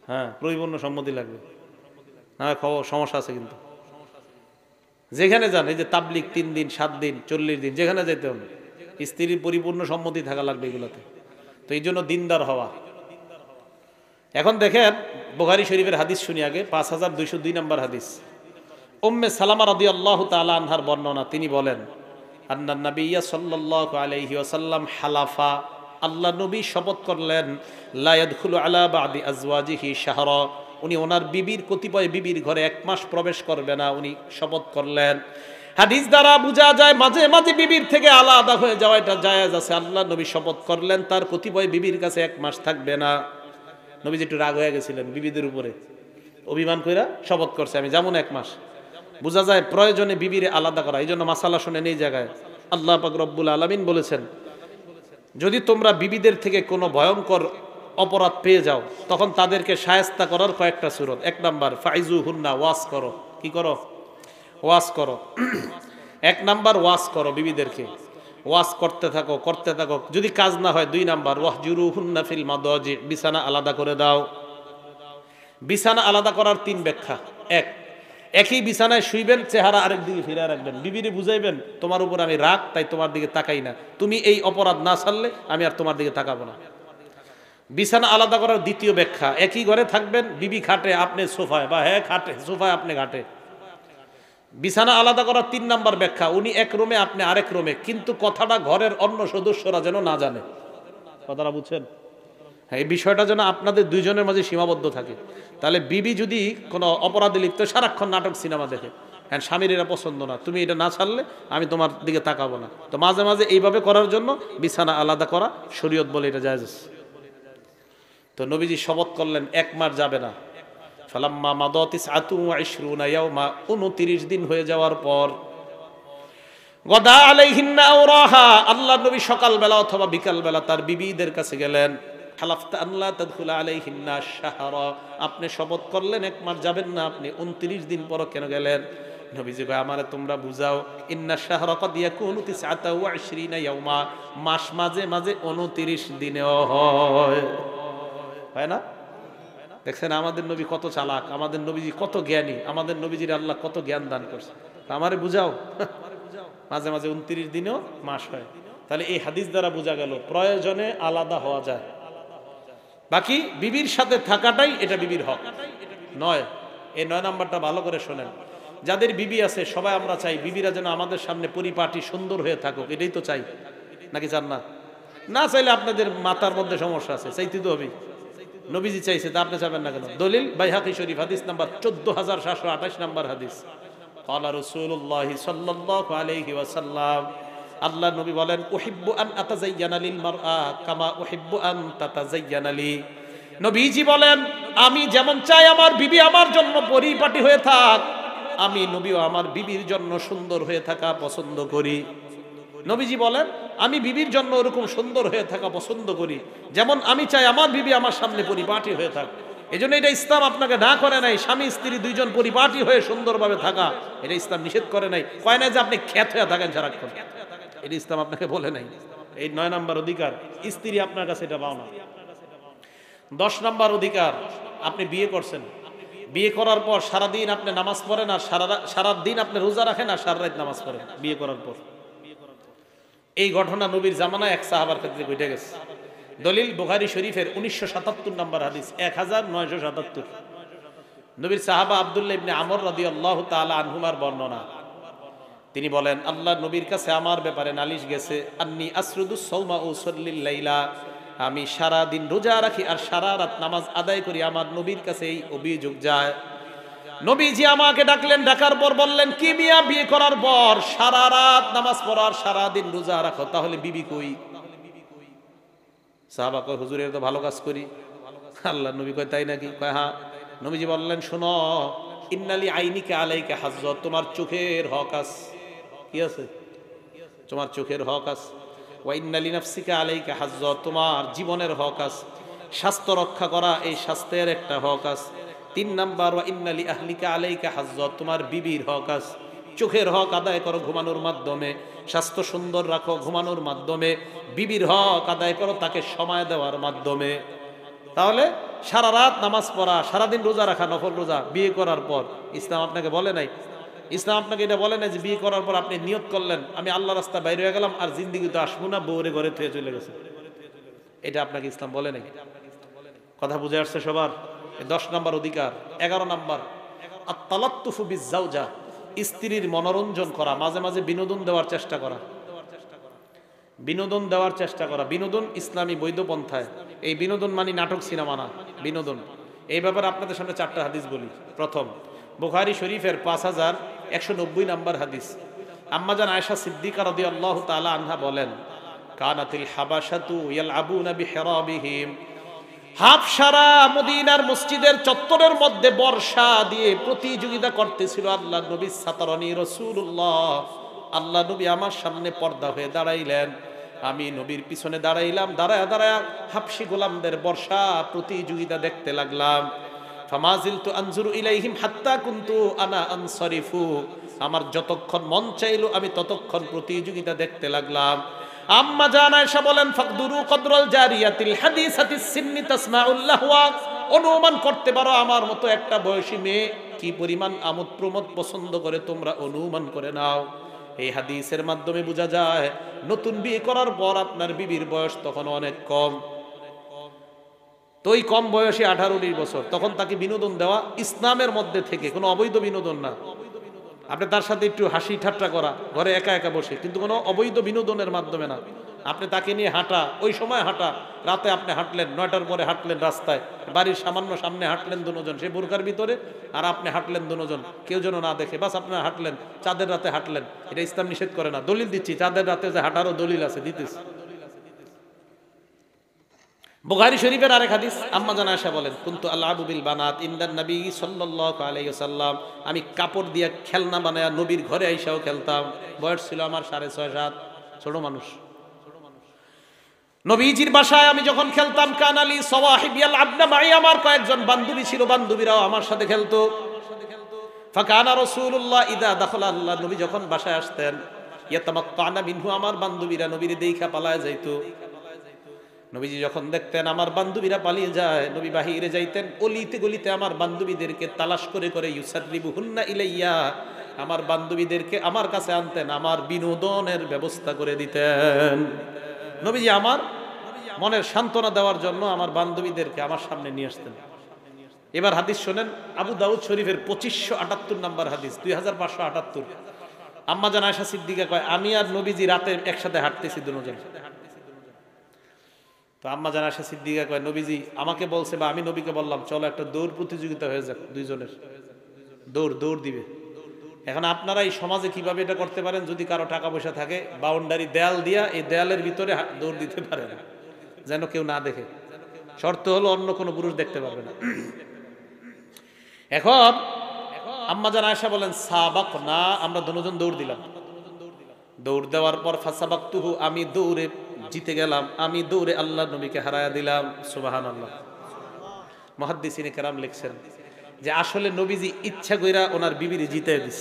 হ্যাঁ পরিপূর্ণ সম্মতি লাগবে, না সমস্যা আছে কিন্তু। যেখানে যান, এই যে তাবলিগ 3 দিন 7 দিন 40 দিন, যেখানে যেতে হবে স্ত্রীর পরিপূর্ণ সম্মতি থাকা লাগবে এগুলোতে। তো এই জন্য দিনদার হওয়া। এখন দেখেন বুখারী শরীফের হাদিস শুনি আগে, 5202 নম্বর হাদিস। উম্মে সালামা রাদিয়াল্লাহু তাআলা আনহার বর্ণনা, তিনি বলেন আন্নান নাবিয়্যা সাল্লাল্লাহু আলাইহি ওয়াসাল্লাম হালাফা, আল্লাহ নবী শপথ করলেন, লা ইয়াদখুলু আলা বাদি আজওয়াজিহি শাহরা, উনি ওনার বিবির কতিপয় বিবির ঘরে এক মাস প্রবেশ করবে না, উনি শপথ করলেন। হাদিস দ্বারা বোঝা যায় মাঝে মাঝে বিবির থেকে আলাদা হয়ে যাওয়া এটা জায়েজ আছে। আল্লাহ নবী শপথ করলেন তার কতিপয় বিবির কাছে এক মাস থাকবে না। নবীজি একটু রাগ হয়ে গেছিলেন বিবিদের উপরে, অভিমান কইরা শপথ করছে আমি যেমন এক মাস। বোঝা যায় প্রয়োজনে বিবিরে আলাদা করা। এই জন্য মাসালা শুনেন, এই জায়গায় আল্লাহ পাক রব্বুল আলামিন বলেছেন, যদি তোমরা বিবিদের থেকে কোনো ভয়ঙ্কর অপরাধ পেয়ে যাও তখন তাদেরকে শায়েস্তা করার কয়েকটা সূরত। এক নাম্বার ফাইজু হুন্না, ওয়াজ করো। কি করো? ওয়াজ করো। এক নাম্বার ওয়াজ করো, বিবিদেরকে ওয়াজ করতে থাকো করতে থাকো। যদি কাজ না হয়, 2 নাম্বার ওয়াহজুরু হুন্না ফিল মাদাজি, বিছানা আলাদা করে দাও। বিছানা আলাদা করার 3 ব্যাখ্যা। একই বিছানায় শুইবেন, চেহারা আরেক দিকে ফিরে রাখবেন, বিবিরে বুঝাইবেন তোমার উপর আমি রাগ, তাই তোমার দিকে তাকাই না, তুমি এই অপরাধ না ছাড়লে আমি আর তোমার দিকে তাকাবো না। বিছানা আলাদা করার 2য় ব্যাখ্যা, একই ঘরে থাকবেন, বিবি খাটে আপনি সোফায়, বা হ্যাঁ খাটে সোফায় আপনি ঘাটে। বিছানা আলাদা করার 3 নাম্বার ব্যাখ্যা, উনি এক রুমে আপনি আরেক রুমে, কিন্তু কথাটা ঘরের অন্য সদস্যরা যেন না জানে। কথাটা বুঝছেন? হ্যাঁ, এই বিষয়টা যেন আপনাদের দুইজনের মাঝে সীমাবদ্ধ থাকে। তাহলে বিবি যদি কোনো অপরাধে লিপ্ত, সারাক্ষণ নাটক সিনেমা দেখে, হ্যাঁ স্বামীর এরা পছন্দ না, তুমি এটা না ছাড়লে আমি তোমার দিকে তাকাবো না, তো মাঝে মাঝে এইভাবে করার জন্য বিছানা আলাদা করা শরীয়ত বলে এটা জায়েজ আছে। তো নবীজি শপথ করলেন 1 মাস যাবে না। ফালাম্মা মাদাতিস আতু 20 ইয়াওমা, 29 দিন হয়ে যাওয়ার পর, গদা আলাইহিন্না আওরাহা, আল্লাহ নবী সকালবেলা অথবা বিকালবেলা তার বিবিদের কাছে গেলেন। হালাফতা আল্লাহ তাদখুলা আলাইহিন্না শাহরা, আপনি শপথ করলেন 1 মাস যাবেন না, আপনি 29 দিন পর কেন গেলেন? নবীজি কয়, আমারে তোমরা বুঝাও, ইন্না শাহরা কদ ইয়াকুনু 29 ইয়াওমা, মাস মাঝে মাঝে 29 দিনেও হয় না? দেখছেন আমাদের নবী কত চালাক, আমাদের নবীজি কত জ্ঞানী, আমাদের নবীজির আল্লাহ কত জ্ঞান দান করছে। আমারে বুঝাও, মাঝে মাঝে 29 দিনেও মাস হয়। তাহলে এই হাদিস দ্বারা বোঝা গেল প্রয়োজনে আলাদা হওয়া যায়, বাকি বিবির সাথে থাকাটাই এটা বিবির হক নয়। এই 9 নাম্বারটা ভালো করে শোনেন। যাদের বিবি আছে সবাই আমরা চাই বিবিরা যেন আমাদের সামনে পরিপাটি সুন্দর হয়ে থাকুক, এটাই তো চাই, নাকি চান না? না চাইলে আপনাদের মাথার মধ্যে সমস্যা আছে, চাইতে তো হবে। নবীজি চাইছে, তা আপনি চাবেন না কেন? দলিল বাইহাকি শরীফ হাদিস নাম্বার 14728 নাম্বার হাদিস। ক্বালা রাসূলুল্লাহ সাল্লাল্লাহু আলাইহি ওয়াসাল্লাম, আল্লাহ নবী বলেন, উহিব্বু আন আতাযায়্যানা লিল মারআ কামা উহিব্বু আন তাতাযায়্যানা লি। নবীজি বলেন, আমি যেমন চাই আমার বিবি আমার জন্য পরিপাটি হয়ে থাক, আমি নবীও আমার বিবির জন্য সুন্দর হয়ে থাকা পছন্দ করি। নবীজি বলেন, আমি বিবির জন্য ওরকম সুন্দর হয়ে থাকা পছন্দ করি, যেমন আমি চাই আমার বিবি আমার সামনে পরিপাটি হয়ে থাক। এই জন্য এটা ইসলাম আপনাকে না করে নাই স্বামী স্ত্রী দুইজন পরিপাটি হয়ে সুন্দরভাবে থাকা, এটা ইসলাম নিষেধ করে নাই। কয় নাই যে আপনি খ্যাত হয়ে থাকেন সারাক্ষণ, এটা ইসলাম আপনাকে বলে নাই। এই 9 নাম্বার অধিকার, স্ত্রী আপনার কাছে এটা পাও না। 10 নাম্বার অধিকার, আপনি বিয়ে করছেন, বিয়ে করার পর সারাদিন আপনি নামাজ পড়েন, আর সারাদিন আপনি রোজা রাখেন, আর সারা রাত নামাজ পড়েন বিয়ে করার পর। এই ঘটনা নবীর জামানায় এক সাহাবার ক্ষেত্রে ঘটে গেছে। দলিল বুখারী শরীফের 1977 নম্বর হাদিস, 1977। নবীর সাহাবা আব্দুল্লাহ ইবনে আমর রাদিয়াল্লাহু তাআলা আনহুমার বর্ণনা। তিনি বলেন, আল্লাহ নবীর কাছে আমার ব্যাপারে নালিশ গেছে, আন্নী আসরুদুস সাওমা ও উসাল্লিল লাইলা, আমি সারা দিন রোজা রাখি আর সারা রাত নামাজ আদায় করি। আমার নবীর কাছে এই অভিযোগ যায়। নবীজি আমাকে ডাকলেন, ডাকার পর বললেন, কি মিয়া বিয়ে করার পর সারা রাত নামাজ পড়ার সারা দিন রোজা রাখো, তাহলে বিবি কই? সাহাবা কয়, হুজুর এর তো ভালো কাজ করি। আল্লাহ নবী কয়, তাই নাকি? কয় হ্যাঁ। নবীজি বললেন, শোনো, ইন্নালি আইনিকা আলাইকা হাজ্জাত, তোমার চোখের হক আছে। কি আছে? তোমার চোখের হক আছে। ওয়া ইন্নালি নাফসিকা আলাইকা হাজ্জাত, তোমার জীবনের হক আছে। স্বাস্থ্য রক্ষা করা, এই স্বাস্থ্যের একটা হক আছে। 3 নাম্বার, ওয়া ইন্নালি আহলিকা আলাইকা হাজ্জাত, তোমার বিবির হক আছে। চোখের হক আদায় করো ঘুমানোর মাধ্যমে, স্বাস্থ্য সুন্দর রাখো ঘুমানোর মাধ্যমে, বিবির হক আদায় করো তাকে সময় দেওয়ার মাধ্যমে। তাহলে সারা রাত নামাজ পড়া, সারাদিন রোজা রাখা, নফল রোজা বিয়ে করার পর ইসলাম আপনাকে বলে নাই। ইসলাম আপনাকে এটা বলে নাই যে বিয়ে করার পর আপনি নিয়ত করলেন আমি আল্লাহ রাস্তা বাইরে হয়ে গেলাম আর জিন্দিগি তো আসবো না, বউরে ঘরে থেকে চলে গেছে। এটা আপনাকে ইসলাম বলে নাই। কথা বুঝে আসছে সবার? 10 নম্বর অধিকার। 11 নম্বর আত-তালাত্তুফু বিজ-জাওজা, স্ত্রীর মনোরঞ্জন করা, মাঝে মাঝে বিনোদন দেওয়ার চেষ্টা করা। বিনোদন দেওয়ার চেষ্টা করা, বিনোদন ইসলামী বৈধ পন্থায়। এই বিনোদন মানে নাটক সিনেমা না, বিনোদন। এই ব্যাপারে আপনাদের সামনে 4টা হাদিস বলি। প্রথম, বুখারী শরীফের 5190 নম্বর হাদিস। আম্মাজান আয়েশা সিদ্দিকা রাদিয়াল্লাহু তাআলা আনহা বলেন, কানাতিল হাবাশাতু ইয়ালআবুনা বিহিরাবিহিম, হাবশারা মদিনার মসজিদের চত্বরের মধ্যে বর্ষা দিয়ে প্রতিযোগিতা করতেছিল আল্লাহ নবী সাতারানি রাসূলুল্লাহ। আল্লাহ নবী আমার সামনে পর্দা হয়ে দাঁড়াইলেন, আমি নবীর পিছনে দাঁড়াইলাম। দাঁড়ায় দাঁড়ায় হাবশি গোলামদের বর্ষা প্রতিযোগিতা দেখতে লাগলাম। ফামাজিলতু আনজুরু ইলাইহিম হাত্তা কুনতু আনা আনসারিফু, আমার যতক্ষণ মন চাইলো আমি ততক্ষণ প্রতিযোগিতা দেখতে লাগলাম। আম্মা জান আয়েশা বলেন, ফাকদুরু কদরাল জারিয়াতিল হাদিসাতিস সিন্নি তাসমাউল লাহওয়া, অনুমান করতে পারো আমার মতো একটা বয়সী মেয়ে কি পরিমাণ আমোদ প্রমোদ পছন্দ করে, তোমরা অনুমান করে নাও। এই হাদিসের মাধ্যমে বোঝা যায় নতুন বিয়ে করার পর আপনার বিবির বয়স তখন অনেক কম। তো ওই কম বয়সী 18-19 বছর, তখন তাকে বিনোদন দেওয়া ইসলামের মধ্যে থেকে, কোনো অবৈধ বিনোদন না। আপনি তার সাথে একটু হাসি ঠাট্টা করা, ঘরে একা একা বসে, কিন্তু কোনো অবৈধ বিনোদনের মাধ্যমে না। আপনি তাকে নিয়ে হাঁটা, ওই সময় হাঁটা, রাতে আপনি হাঁটলেন, 9টার পরে হাঁটলেন রাস্তায়, বাড়ির সামান্য সামনে হাঁটলেন দুজন, সে বোরকার ভিতরে, আর আপনি হাঁটলেন দুজন, কেউ যেন না দেখে, বাস আপনারা হাঁটলেন, চাঁদের রাতে হাঁটলেন। এটা ইসলাম নিষেধ করে না। দলিল দিচ্ছি, চাঁদের রাতে যে হাঁটারও দলিল আছে, দিতেছি। বুখারী শরীফের আরেক হাদিস, আম্মা জান আয়েশা বলেন, কুনতু আলআবু বিল বানাত ইনদান নবী সাল্লাল্লাহু আলাইহি ওয়াসাল্লাম, আমি কাপড় দিয়ে খেলনা বানায়া নবীর ঘরে আইসাও খেলতাম। বয়স ছিল আমার 6.5-7, ছোট মানুষ। নবীজির বাসায় আমি যখন খেলতাম, কানালি সাওয়াহিবিয়াল আবনা মাই, আমার কয়েকজন বান্ধবী ছিল, বান্ধবীরাও আমার সাথে খেলতো। ফাকানা রাসূলুল্লাহ ইদা দাখালা, আল্লাহ নবী যখন বাসায় আসতেন, ইয়াতামাক্কানা মিনহু, আমার বান্ধবীরা নবীর দেইখা পালায় যাইতো। নবীজি যখন দেখতেন আমার বান্ধবীরা পালিয়ে যায়, নবী বাহিরে যাইতেন, অলিতে গলিতে আমার বান্ধবীদেরকে তালাশ করে করে ইউসাররিবুহুন্না ইলাইয়া, আমার বান্ধবীদেরকে আমার কাছে আনতেন, আমার বিনোদনের ব্যবস্থা করে দিতেন। নবীজি আমার মনের সান্ত্বনা দেওয়ার জন্য আমার বান্ধবীদেরকে আমার সামনে নিয়ে আসতেন। এবার হাদিস শোনেন, আবু দাউদ শরীফের 2578 নম্বর হাদিস, 2578। আম্মা জান আয়েশা সিদ্দিকা কয়, আমি আর নবীজি রাতে একসাথে হাঁটতেছি দুজন। তো আম্মা জান আয়েশা সিদ্দিকা কয়, নবীজি আমাকে বলছে, বা আমি নবীকে বললাম, চলো একটা দৌড় প্রতিযোগিতা হয়ে যাক, দুইজনের দৌড় দিবে। এখন আপনারা এই সমাজে কিভাবে এটা করতে পারেন, যদি কারো টাকা পয়সা থাকে, বাউন্ডারি দেয়াল দিয়া এই দেয়ালের ভিতরে দৌড় দিতে পারেন, যেন কেউ না দেখে। শর্ত হলো অন্য কোনো পুরুষ দেখতে পারবে না। এখন আম্মা জান আয়েশা বলেন, সাবাক না, আমরা দুজন দৌড় দিলাম। দৌড় দেওয়ার পর ফাসাবাকতুহু, আমি দৌড়ে জিতে গেলাম, আমি দৌড়ে আল্লাহ নবীকে হারায়া দিলাম। সুবহানাল্লাহ। মুহাদ্দিসিনে কেরাম লিখছেন যে আসলে নবীজি ইচ্ছা কইরা ওনার বিবিরে জিতে দিস।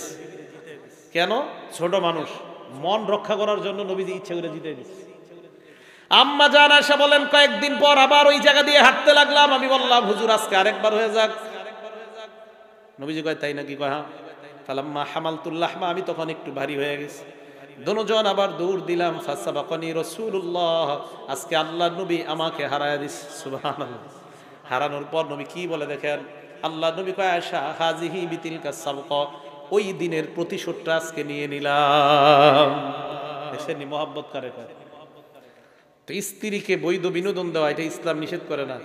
কেন? ছোট মানুষ, মন রক্ষা করার জন্য নবীজি ইচ্ছা করে জিতে দিস। আম্মা জান আয়েশা বলেন, কয়েকদিন পর আবার ওই জায়গা দিয়ে হাঁটতে লাগলাম। আমি বললাম, হুজুর আজকে আরেকবার হয়ে যাক। নবীজি কয়, তাই নাকি? কয় হ্যাঁ। ফালাম্মা হামালতুল লাহমা, আমি তখন একটু ভারী হয়ে গেছি। দুজন আবার দৌড় দিলাম। ফাসাবাকানি রাসূলুল্লাহ, আজকে আল্লাহ নবী আমাকে হারায়া দিস। সুবহানাল্লাহ। হারানোর পর নবী কি বলে দেখেন, আল্লাহ নবী কয়, আয়েশা হাজিহি বিতিলকা সাবকা, ওই দিনের প্রতিশোধটা আজকে নিয়ে নিলাম। এসেনি মোহাব্বত করে। তো স্ত্রীকে বৈধ বিনোদন দেওয়া, এটা ইসলাম নিষেধ করে না।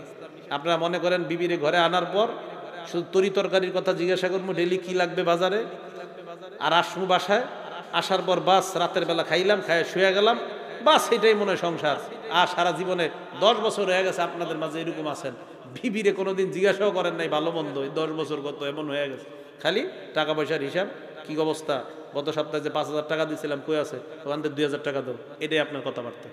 আপনারা মনে করেন বিবিরে ঘরে আনার পর শুধু তরি তরকারির কথা জিজ্ঞাসা করবো, ডেলি কি লাগবে বাজারে, আর আসমু বাসায়, আসার পর বাস রাতের বেলা খাইলাম, খাইয়ে শুয়ে গেলাম, বাস এটাই মনে হয় সংসার। আর সারা জীবনে 10 বছর হয়ে গেছে আপনাদের মাঝে এরকম আছেন, বিবিরে কোনোদিন জিজ্ঞাসাও করেন নাই ভালো মন্দ, 10 বছর কত এমন হয়ে গেছে। খালি টাকা পয়সার হিসাব, কি অবস্থা, গত সপ্তাহে যে 5000 টাকা দিয়েছিলাম কই আছে, ওখান থেকে 2000 টাকা দাও, এটাই আপনার কথাবার্তা।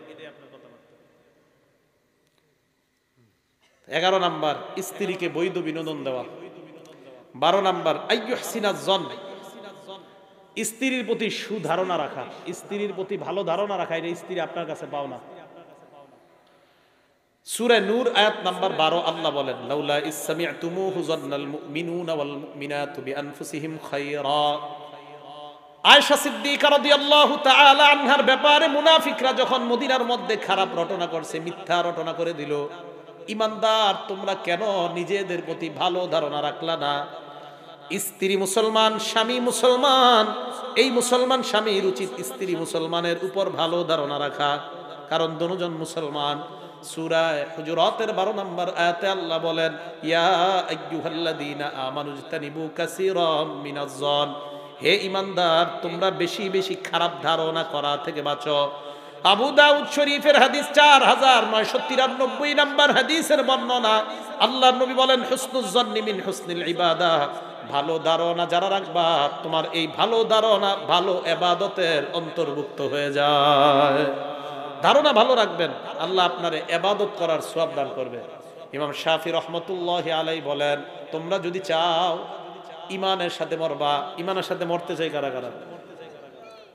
11 নাম্বার, স্ত্রীকে বৈধ বিনোদন দেওয়া। 12 নাম্বার, আইয়ুহসিনাজ জন, স্ত্রীর প্রতি সুধারণা রাখা, স্ত্রীর প্রতি ভালো ধারণা রাখা, এটা স্ত্রী আপনার কাছে পাওনা। সূরা নূর আয়াত নাম্বার 12 আল্লাহ বলেন, লাউলা ইসসামি'তুমুহু যান্নাল মুমিনুনা ওয়াল মুমিনাতু বিআনফুসিহিম খায়রা। আয়েশা সিদ্দিকা রাদিয়াল্লাহু তাআলা আনহার ব্যাপারে মুনাফিকরা যখন মদিনার মধ্যে খারাপ রটনা করছে, মিথ্যা রটনা করে দিল, ইমানদার তোমরা কেন নিজেদের প্রতি ভালো ধারণা রাখলা না? স্ত্রী মুসলমান, স্বামী মুসলমান, এই মুসলমান স্বামীর উচিত স্ত্রী মুসলমানের উপর ভালো ধারণা রাখা, কারণ দুজন মুসলমান। সূরা হুজুরাতের 12 নম্বর আয়াতে আল্লাহ বলেন, ইয়া আইয়ুহাল্লাযীনা আমানু ইজতানিবু কাসীরাম মিনাজ-যন, হে ঈমানদার তোমরা বেশি বেশি খারাপ ধারণা করা থেকে বাঁচো। আবু দাউদ শরীফের হাদিস 4993 নম্বর হাদিসের বর্ণনা, আল্লাহর নবী বলেন, হুসনুজ জন্নি মিন হুসনিল ইবাদাহ, ভালো ধারণা যারা রাখবা তোমার এই ভালো ধারণা ভালো ইবাদতের অন্তর্ভুক্ত হয়ে যায়। ধারণা ভালো রাখবেন, আল্লাহ আপনারে ইবাদত করার সওয়াব দান করবে। ইমাম শাফি রহমতুল্লাহি আলাইহি বলেন, তোমরা যদি চাও ইমানের সাথে মরবা, ইমানের সাথে মরতে চাই কারা কারা?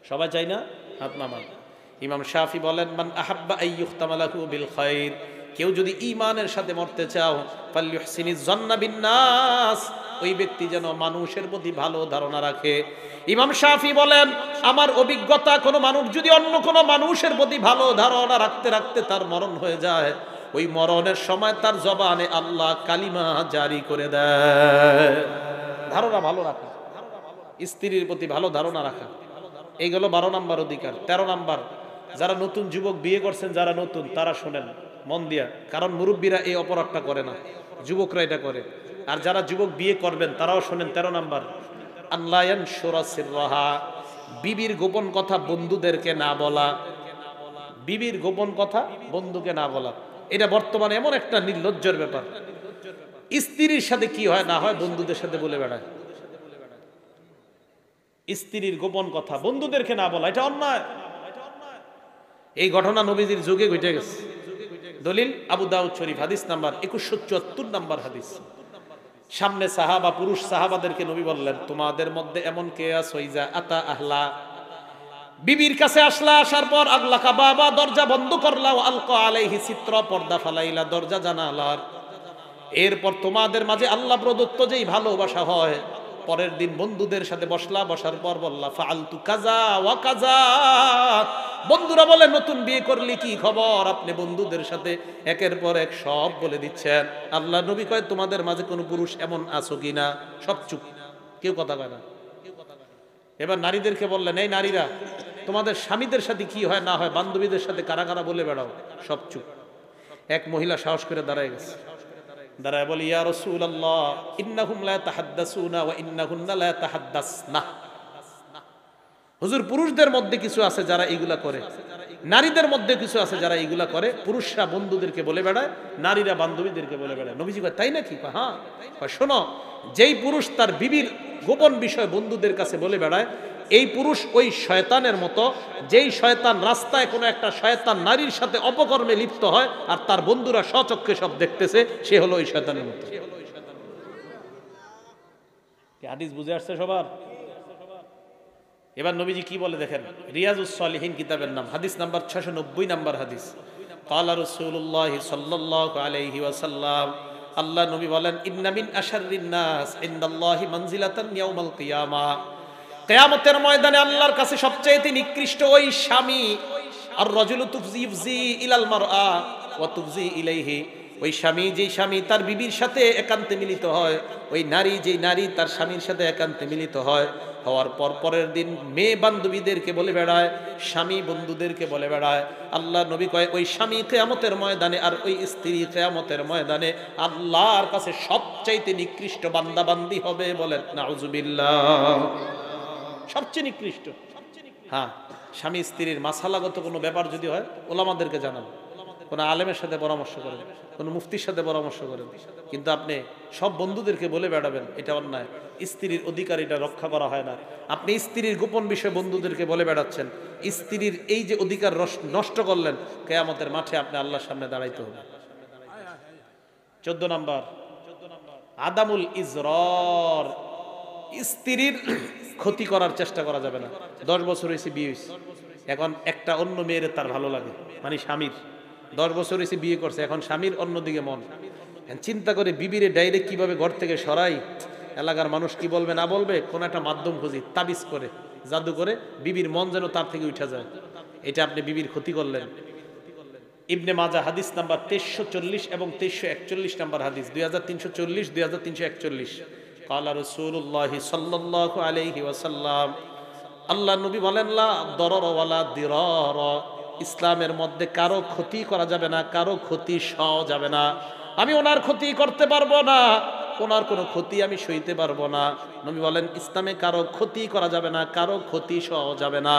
সবাই চাই না? হাত নামান। ইমাম শাফি বলেন, মান আহাব্বা আইয়ুখতামা লাহু বিল খায়র, কেউ যদি ঈমানের সাথে মরতে চাও ফালইউহসিনিজ যন্না বিন নাস, ওই ব্যক্তি যেন মানুষের প্রতি ভালো ধারণা রাখে। ইমাম শাফি বলেন, আমার অভিজ্ঞতা কোনো মানুষ যদি অন্য কোনো মানুষের প্রতি ভালো ধারণা রাখতে রাখতে তার মরণ হয়ে যায়, ওই মরণের সময় তার জবানে আল্লাহ কালিমা জারি করে দেয়। ধারণা ভালো রাখা, স্ত্রীর প্রতি ভালো ধারণা রাখা, এইগুলো 12 নম্বর অধিকার। 13 নম্বর, যারা নতুন যুবক বিয়ে করছেন, যারা নতুন তারা শোনেন মন দিয়া, কারণ মুরব্বীরা এই অপরাধটা করে না, যুবকরা এটা করে। আর যারা যুবক বিয়ে করবেন তারাও শোনেন। 13 নম্বর, আল্লাহ ইয়ানশুরা সিররাহা, বিবির গোপন কথা বন্ধুদেরকে না বলা, বিবির গোপন কথা বন্ধুকে না বলা। এটা বর্তমানে এমন একটা নির্লজ্জের ব্যাপার, স্ত্রীর সাথে কি হয় না হয় বন্ধুদের সাথে বলে বেড়ায়। স্ত্রীর গোপন কথা বন্ধুদেরকে না বলা, এটা অন্যায়। এই ঘটনা নবীজির যুগে ঘটে গেছে। দলিল আবু দাউদ শরীফ হাদিস নাম্বার 2174 নম্বর হাদিস। সামনে সাহাবা, পুরুষ সাহাবাদেরকে নবী বললেন, তোমাদের মধ্যে এমন কে আছে ইজা আতা আহলা, বিবির কাছে আসলা, আসার পর আগলাকা বাবা, দরজা বন্ধ করলা, আলকা আলাইহি সিত্র, পর্দা ফালাইলা দরজা জানালার। এরপর তোমাদের মাঝে আল্লাহ প্রদত্ত যেই ভালোবাসা হয়, পরের দিন বন্ধুদের সাথে বসলা, বসার পর বললা ফাআলতু কাজা ওয়া কাজা, বন্ধুরা বলে নতুন বিয়ে করলি কি খবর, আপনি বন্ধুদের সাথে একের পর এক সব বলে দিচ্ছেন। আল্লাহ নবী কয়, তোমাদের মাঝে কোনো পুরুষ এমন আছো কিনা? সব চুপ, কেউ কথা কয় না। এবার নারীদেরকে বললেন, এই নারীরা তোমাদের স্বামীদের সাথে কি হয় না হয়, বান্ধবীদের সাথে কারা কারা বলে বেড়াও? সব চুপ। এক মহিলা সাহস করে দাঁড়ায় গেছে, দাঁড়ায় বলি, ইয়া রাসূলুল্লাহ ইন্নাহুম লা তাহাদ্দাসুনা ওয়া ইন্নাহুন্না লা তাহাদ্দাসনা, হুজুর পুরুষদের মধ্যে কিছু আছে যারা এইগুলা করে, নারীদের মধ্যে কিছু আছে যারা এইগুলা করে। পুরুষরা বন্ধুদেরকে বলে বেড়ায়, নারীরা বান্ধবীদেরকে বলে বেড়ায়। নবীজি কয়, তাই নাকি? হ্যাঁ। শোনো, যেই পুরুষ তার বিবির গোপন বিষয় বন্ধুদের কাছে বলে বেড়ায়, এই পুরুষ ওই শয়তানের মতো, যেই শয়তান রাস্তায় কোনো একটা শয়তান নারীর সাথে অপকর্মে লিপ্ত হয় আর তার বন্ধুরা স্বচক্ষে সব দেখতেছে, সে হলো ওই শয়তানের মতো। হাদিস বুঝে আসছে সবার? এবার নবীজি কি বলে দেখেন, রিয়াজুস সালিহিন কিতাবের নাম, হাদিস নাম্বার 690 নম্বর হাদিস। ক্বালা রাসূলুল্লাহ সাল্লাল্লাহু আলাইহি ওয়াসাল্লাম, আল্লাহ নবী বলেন, ইন্না মিন আশাররিন নাস ইনদাল্লাহি মানজিলাতান ইয়াউমাল কিয়ামাহ, কিয়ামতের ময়দানে আল্লাহর কাছে সবচেয়ে নিকৃষ্ট ওই স্বামী, আর রাজুলু তুফজি ইলাল মারআ ওয়া তুফজি ইলাইহি, ওই স্বামী যেই স্বামী তার বিবির সাথে একান্তে মিলিত হয়, ওই নারী যেই নারী তার স্বামীর সাথে একান্তে মিলিত হয়, হওয়ার পর পরের দিন মেয়ে বান্ধবীদেরকে বলে বেড়ায়, স্বামী বন্ধুদেরকে বলে বেড়ায়। আল্লাহ নবী কয়, ওই স্বামী কিয়ামতের ময়দানে আর ওই স্ত্রী কিয়ামতের ময়দানে আল্লাহর কাছে সবচাইতে নিকৃষ্ট বান্দা বান্দি হবে। বলেন নাউজুবিল্লাহ, সবচেয়ে নিকৃষ্ট। হ্যাঁ, স্বামী স্ত্রীর মাসালাগত কোনো ব্যাপার যদি হয় ওলামাদেরকে জানান, কোনো আলেমের সাথে পরামর্শ করেন, কোনো মুফতির সাথে পরামর্শ করেন, কিন্তু আপনি সব বন্ধুদেরকে বলে বেড়াবেন, এটা অন্যায়। স্ত্রীর অধিকার এটা রক্ষা করা হয় না। আপনি স্ত্রীর গোপন বিষয় বন্ধুদেরকে বলে বেড়াচ্ছেন, স্ত্রীর এই যে অধিকার নষ্ট করলেন, কিয়ামতের মাঠে আপনি আল্লাহর সামনে দাঁড়াইতে হবে। 14 নম্বর, আদামুল ইজরার, স্ত্রীর ক্ষতি করার চেষ্টা করা যাবে না। 10 বছর হয়েছে বিয়ে হয়েছে, এখন একটা অন্য মেয়ের তার ভালো লাগে, মানে স্বামীর 10 বছর হয়েছে বিয়ে করছে, এখন স্বামীর অন্যদিকে মন। চিন্তা করে বিবিরে ডাইরেক্ট কিভাবে ঘর থেকে সরাই, এলাকার মানুষ কি বলবে না বলবে, কোন একটা মাধ্যম খুঁজি, তাবিজ করে জাদু করে বিবির মন যেন তার থেকে উঠা যায়। এটা আপনি বিবির ক্ষতি করলেন। ইবনে মাজা হাদিস নাম্বার 2340 এবং 2341 নাম্বার হাদিস, 2340 2341। ক্বালা রাসূলুল্লাহি সাল্লাল্লাহু আলাইহি ওয়াসাল্লাম, আল্লাহ নবী বলেন, লা দরর ওয়ালা দিরার, ইসলামের মধ্যে কারো ক্ষতি করা যাবে না, কারো ক্ষতি সওয়া যাবে না। আমি ওনার ক্ষতি করতে পারবো না, ওনার কোনো ক্ষতি আমি সইতে পারবো না। নবী বলেন ইসলামে কারো ক্ষতি করা যাবে না, কারো ক্ষতি সওয়া যাবে না।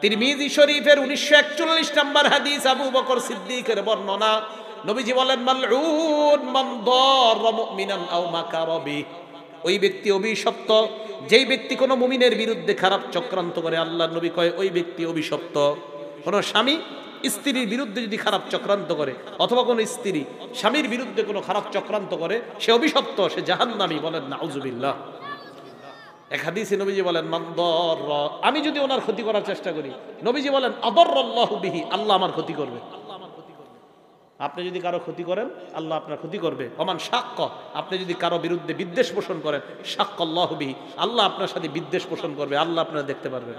তিরমিজি শরীফের 1941 নম্বর হাদিস, আবু বকর সিদ্দিকের বর্ণনা। নবীজি বলেন, মালউন মান দাররা মুমিনান আও মাকারা বি, ওই ব্যক্তি অভিশপ্ত যেই ব্যক্তি কোনো মুমিনের বিরুদ্ধে খারাপ চক্রান্ত করে। আল্লাহ নবী কয় ওই ব্যক্তি অভিশপ্ত। কোনো স্বামী স্ত্রীর বিরুদ্ধে যদি খারাপ চক্রান্ত করে, অথবা কোনো স্ত্রী স্বামীর বিরুদ্ধে কোনো খারাপ চক্রান্ত করে, সে অভিশপ্ত, সে জাহান্নামী। বলেন নাউজুবিল্লাহ। এক হাদিসে নবীজি বলেন, মান দাররা, আমি যদি ওনার ক্ষতি করার চেষ্টা করি, নবীজি বলেন আদাররাল্লাহু বিহি, আল্লাহ আমার ক্ষতি করবে। আপনি যদি কারো ক্ষতি করেন, আল্লাহ আপনার ক্ষতি করবে। ওমান শাক্কা, আপনি যদি কারো বিরুদ্ধে বিদ্বেষ পোষণ করেন, শাক্কাল্লাহু বিহি, আল্লাহ আপনার সাথে বিদ্বেষ পোষণ করবে, আল্লাহ আপনারা দেখতে পারবেন।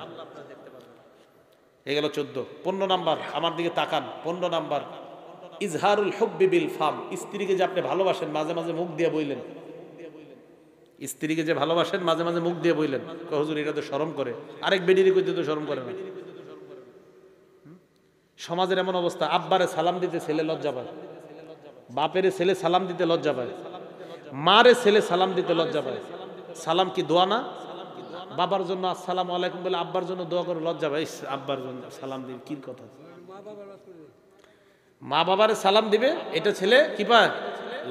এই গেল 14। 15 নাম্বার, আমার দিকে তাকান। 15 নাম্বার, ইজহারুল হুব্বি বিল ফাম, স্ত্রীকে যে আপনি ভালোবাসেন, মাঝে মাঝে মুখ দিয়ে বইলেন। স্ত্রীকে যে ভালোবাসেন, মাঝে মাঝে মুখ দিয়ে বইলেন, হুজুর এটা তো শরম করে, আরেক বেডিরে কইতে তো শরম করে না। সমাজের এমন অবস্থা, আব্বারে সালাম দিতে ছেলে লজ্জা পায়, বাপেরে ছেলে সালাম দিতে লজ্জা পায়, মারে ছেলে সালাম দিতে লজ্জা পায়। সালাম কি দোয়া না? বাবার জন্য আসসালামু আলাইকুম বলে আব্বার জন্য দোয়া করে লজ্জা পায়। আব্বার জন্য সালাম দিবে, কি কথা? মা বাবারে সালাম দিবে, এটা ছেলে কি পায়?